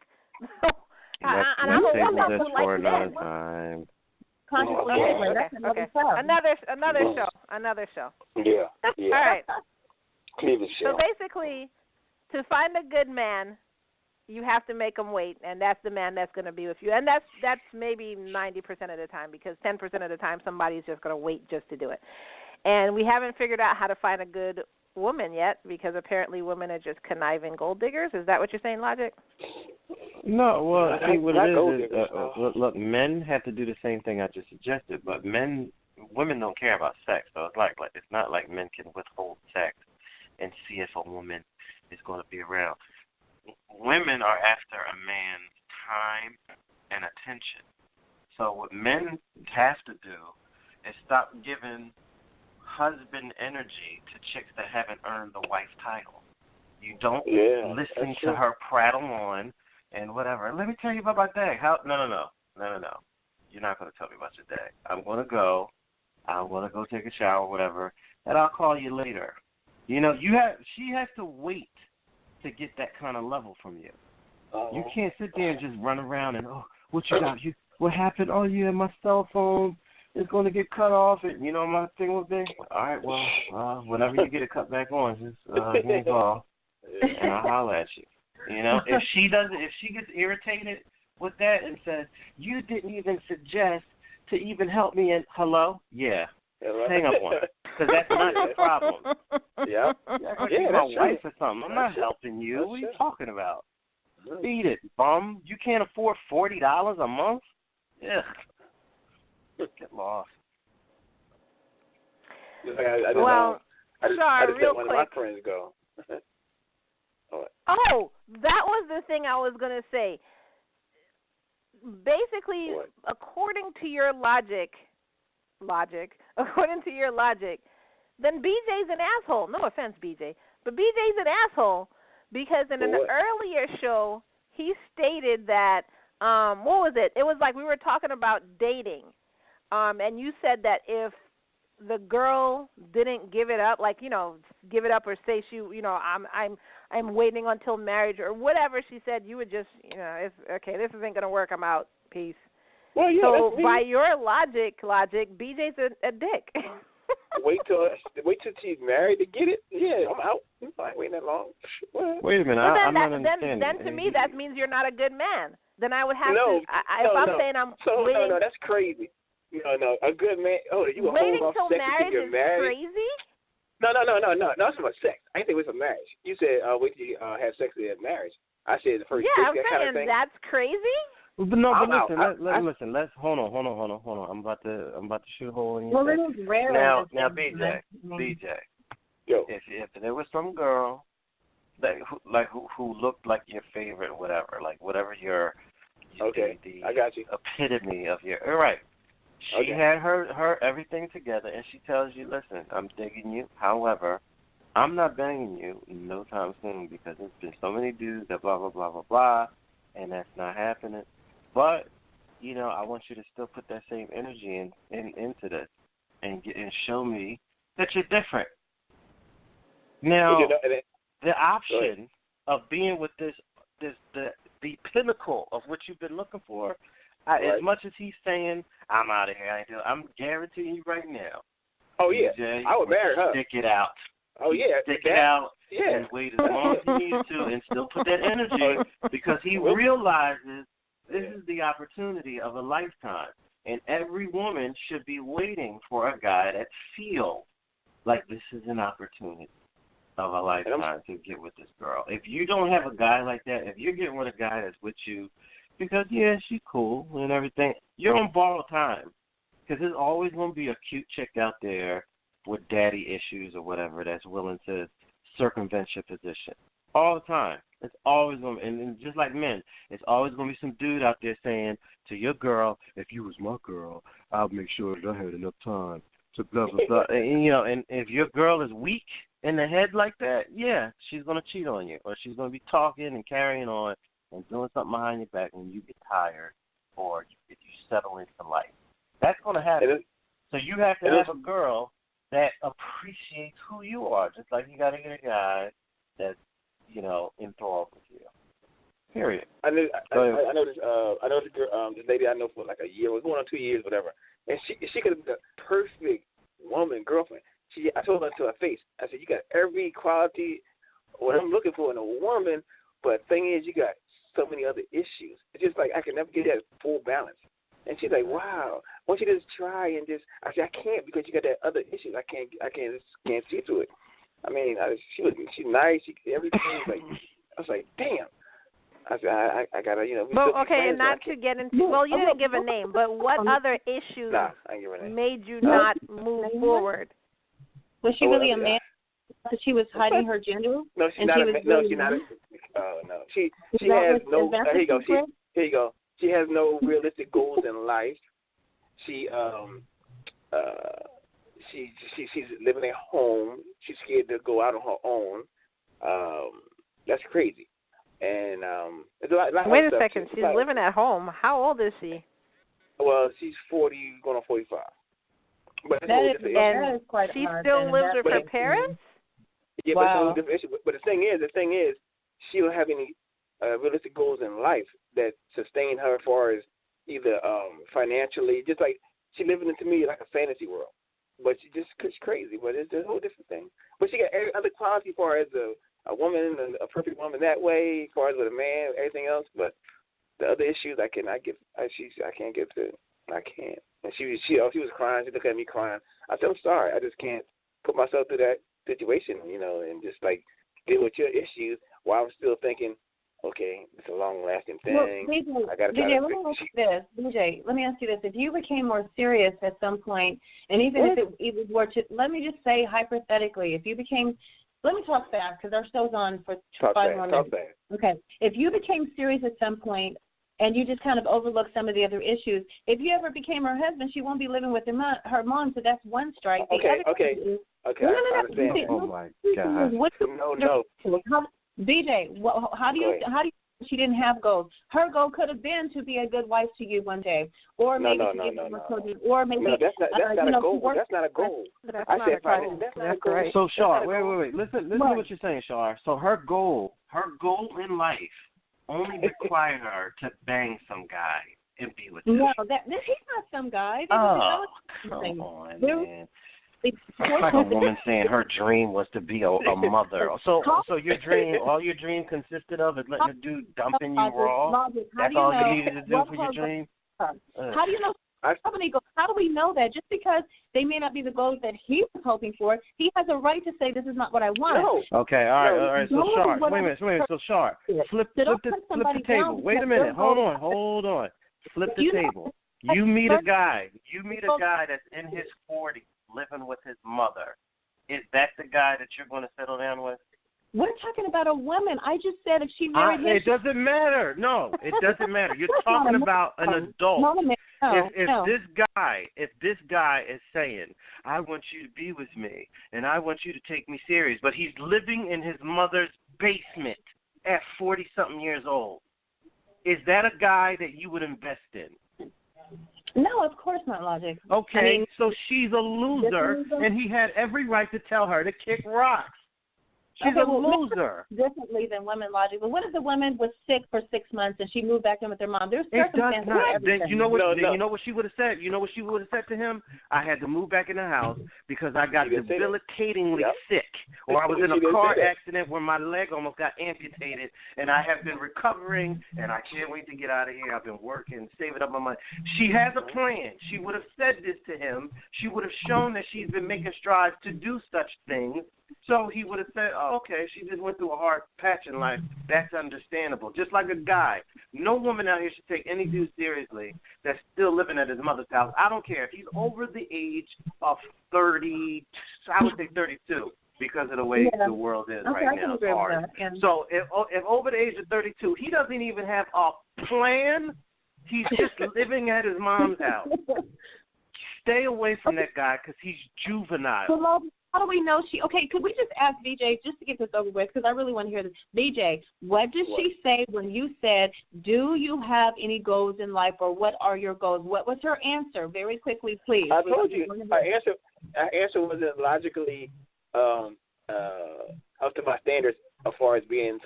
And I'm a woman who likes men. Okay. Another show. Yeah. All right. Cleavage show. So basically, to find a good man, you have to make him wait, and that's the man that's going to be with you. And that's maybe 90% of the time, because 10% of the time somebody's just going to wait just to do it. And we haven't figured out how to find a good woman yet, because apparently women are just conniving gold diggers. Is that what you're saying, Logic? No, well, I think what it is, look, men have to do the same thing I just suggested, but women don't care about sex, so it's like it's not like men can withhold sex and see if a woman is going to be around. Women are after a man's time and attention. So what men have to do is stop giving husband energy to chicks that haven't earned the wife title. You don't listen to her prattle on and whatever. Let me tell you about my day. No. You're not going to tell me about your day. I'm going to go take a shower, whatever, and I'll call you later. She has to wait to get that kind of level from you. You can't sit there and just run around and, what you got? What happened? Oh, yeah, my cell phone is going to get cut off. And my thing will be, all right, well, whenever you get it cut back on, just give me a call, and I'll holler at you. You know, if she gets irritated with that and says, you didn't even suggest to even help me in, hello? Yeah. Hang up on her. Because that's not your problem. Yeah. You're my wife or something. I'm not helping you. What are you talking about? Beat it, bum. You can't afford $40 a month? Ugh. Get lost. Char, just real let one quick. of my friends go. Oh, that was the thing I was going to say. Basically, according to your logic, then BJ's an asshole. No offense, BJ, but BJ's an asshole because in an earlier show, he stated that, what was it? It was like we were talking about dating, and you said that if the girl didn't give it up, like, give it up or say she, I'm waiting until marriage or whatever she said, you would just, it's okay, this isn't going to work, I'm out, peace. Well, yeah, so by your logic, BJ's a dick. wait till she's married to get it? Yeah, I'm out. I ain't waiting that long. Wait a minute, I'm not understanding. Then to me, that means you're not a good man. Then I would have to, saying I'm waiting. No, that's crazy. No, a good man. Oh, you gonna waiting hold off till sex marriage until you're is married? crazy? No. That's about sex. I didn't think it was for marriage. You said wait till you have sex at marriage. I said the first. Yeah, I'm that saying kind of thing. that's crazy. But listen. Let's hold on. I'm about to shoot a hole in your face. It is rare. Now, BJ. Yo. If there was some girl who looked like your favorite, whatever your I got you. Epitome of your right. She had her everything together, and she tells you, listen, I'm digging you. However, I'm not banging you no time soon because there's been so many dudes that blah, blah, blah, blah, blah, and that's not happening. But, I want you to still put that same energy into this and show me that you're different. Now, the option of being with the pinnacle of what you've been looking for, as much as he's saying, I'm out of here, I'm guaranteeing you right now. Oh, yeah. BJ, I would marry her. Stick it out. Oh, yeah. Stick it out and wait as long as you need to and still put that energy because he realizes this is the opportunity of a lifetime. And every woman should be waiting for a guy that feels like this is an opportunity of a lifetime to get with this girl. If you don't have a guy like that, if you're getting with a guy that's with you because, she's cool and everything, you're on borrowed time because there's always going to be a cute chick out there with daddy issues or whatever that's willing to circumvent your position. All the time. It's always going to be, and just like men, it's always going to be some dude out there saying to your girl, if you was my girl, I'll make sure that I had enough time to blah, blah, blah. And if your girl is weak in the head like that, she's going to cheat on you or she's going to be talking and carrying on and doing something behind your back when you get tired or if you settle into life. That's going to happen. So you have to have a girl that appreciates who you are, just like you got to get a guy that's, enthralled with you. Period. I know this girl, this lady I know for like a year, we're going on 2 years, whatever, and she could have been the perfect girlfriend. I told her to her face, I said, you got every quality what I'm looking for in a woman, but the thing is, you got so many other issues. It's just like I can never get that full balance. And she's like, wow, why don't you just try and just, I said, I can't because you got that other issues. I can't see through it. I mean, she's nice, everything. Like, I was like, damn. I said, I gotta, Well, okay, and not to get into, well, you didn't give a name, but what other issues made you not move forward? Was she really a man? That she was hiding her gender? No, she's not. She's not. No. She has no. Here you go. Here you go. She has no realistic goals in life. She's living at home. She's scared to go out on her own. That's crazy. And there's a lot Wait a second. She's living at home. How old is she? Well, she's 40, going on 45. But that is quite she still lives with her parents? Yeah, wow. But it's a different issue. But the thing is, she don't have any realistic goals in life that sustain her as far as either financially, just like she living to me like a fantasy world. But she's crazy. But it's a whole different thing. But she got every other quality as far as a woman, a perfect woman that way, as far as with a man, everything else. But the other issues I cannot get. I can't get to. I can't. And she was crying. She looked at me crying. I said, I'm sorry. I just can't put myself through that situation, and just like deal with your issues while I'm still thinking, okay, it's a long-lasting thing. Well, I got to try to let me ask you this. BJ, let me ask you this. If you became more serious at some point, and even if it were to, let me just say hypothetically, if you became, let me talk fast because our show's on for 5 more minutes. Okay. If you became serious at some point and you just kind of overlook some of the other issues, if you ever became her husband, she won't be living with her mom, so that's one strike. Okay. No. I understand. Oh my God. No. BJ, how do you she didn't have goals? Her goal could have been to be a good wife to you one day, or maybe to give you more children, or maybe that's not a goal. That's not a goal. That's not a goal. So Char, wait. Listen to what you're saying, Char. So her goal in life only required her to bang some guy and be with him. No, he's not some guy. Oh, come on, man. Like a woman saying her dream was to be a mother. So all your dream consisted of is letting a dude dump in you raw? That's all you needed to do for your dream? How do you know? How do we know that? Just because they may not be the goals that he was hoping for, he has a right to say this is not what I want. No. Okay, all right. So Char, wait a minute. So Char, flip the table. Wait a minute. Hold on. Flip the table. You meet a guy that's in his 40s living with his mother. Is that the guy that you're going to settle down with? We're talking about a woman. I just said if she married him. It doesn't matter. No, it doesn't matter. You're talking about an adult. If this guy is saying, I want you to be with me and I want you to take me serious, but he's living in his mother's basement at 40-something years old, is that a guy that you would invest in? No, of course not, Logic. Okay, so she's a loser, and he had every right to tell her to kick rocks. She's a loser. Differently than women, Logic. But what if the woman was sick for 6 months and she moved back in with her mom? There's circumstances for everything. You know what she would have said? You know what she would have said to him? I had to move back in the house because I got debilitatingly sick, or I was in a car accident where my leg almost got amputated, and I have been recovering, and I can't wait to get out of here. I've been working, saving up my money. She has a plan. She would have said this to him. She would have shown that she's been making strides to do such things. So he would have said, oh, okay, she just went through a hard patch in life. That's understandable. Just like a guy. No woman out here should take any dude seriously that's still living at his mother's house. I don't care if he's over the age of 30, I would say 32, because of the way the world is right now. It's hard. So if over the age of 32, he doesn't even have a plan, he's just living at his mom's house. Stay away from that guy because he's juvenile. How do we know okay, could we just ask BJ, just to get this over with, because I really want to hear this. BJ, what did she say when you said, do you have any goals in life, or what are your goals? What was her answer? Very quickly, please. I told you. Her answer wasn't logically up to my standards as far as being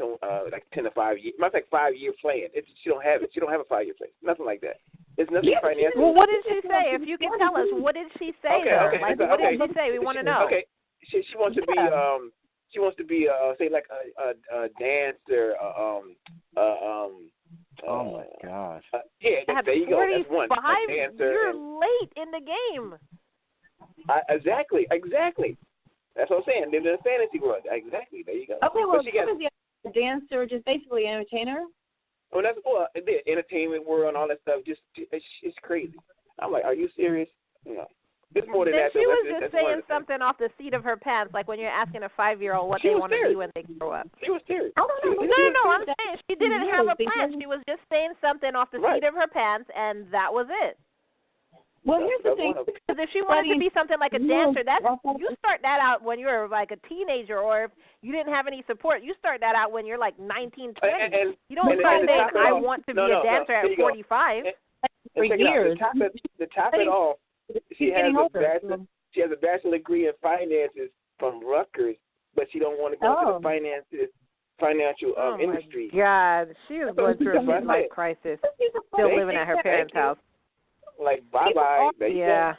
like 10 to 5 years. Matter of fact, 5-year plan. She don't have it. She don't have a 5-year plan. Nothing like that. It's nothing financial. Well, what did she say? If you can tell us, what did she say? What did she say? We want to know. Okay. She wants to be say like a dancer. Oh my gosh. There you go. That's one. A dancer. You're late in the game. Exactly. That's what I'm saying. They're in a fantasy world. Exactly. There you go. Okay, well, she was a dancer, just basically an entertainer. Oh, that's the entertainment world and all that stuff. Just it's crazy. I'm like, are you serious? No. It's more than that. She was just saying something off the seat of her pants, like when you're asking a 5-year-old what they want to be when they grow up. She was serious. No, I'm saying she didn't have a plan. She was just saying something off the seat of her pants, and that was it. Well, here's the thing. Because if she wanted to be something like a dancer, you start that out when you're like a teenager, or if you didn't have any support, you start that out when you're like 19, 20. You don't start saying, I want to be a dancer at 45. For years. To top it off, she has a bachelor degree in finances from Rutgers, but she don't want to go to the financial industry. God, she is going through a midlife crisis, still living at her parents' house. Like, bye-bye. Yeah.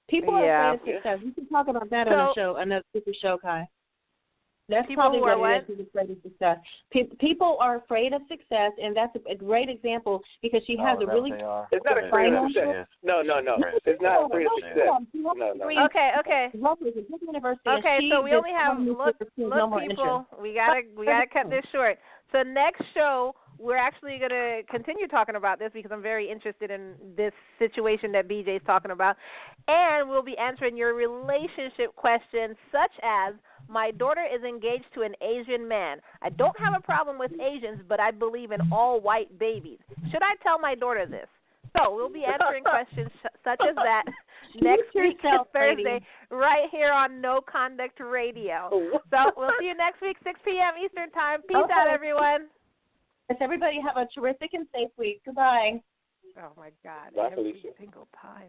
People are afraid of success. We can talk about that on a show, another super show, Kai. That's people probably who are what what? it is, afraid of success. People are afraid of success, and that's a great example because she has a really. It's not afraid of success. No. It's not afraid of success. No. Okay. Okay, so we only have look people. We gotta cut this short. So next show we're actually gonna continue talking about this because I'm very interested in this situation that BJ's talking about, and we'll be answering your relationship questions such as. My daughter is engaged to an Asian man. I don't have a problem with Asians, but I believe in all white babies. Should I tell my daughter this? So we'll be answering questions such as that next week, Thursday, right here on No Conduct Radio. So we'll see you next week, 6 p.m. Eastern Time. Peace out, everyone. Yes, everybody have a terrific and safe week. Goodbye. Oh, my God. Bye, Every Felicia. single time.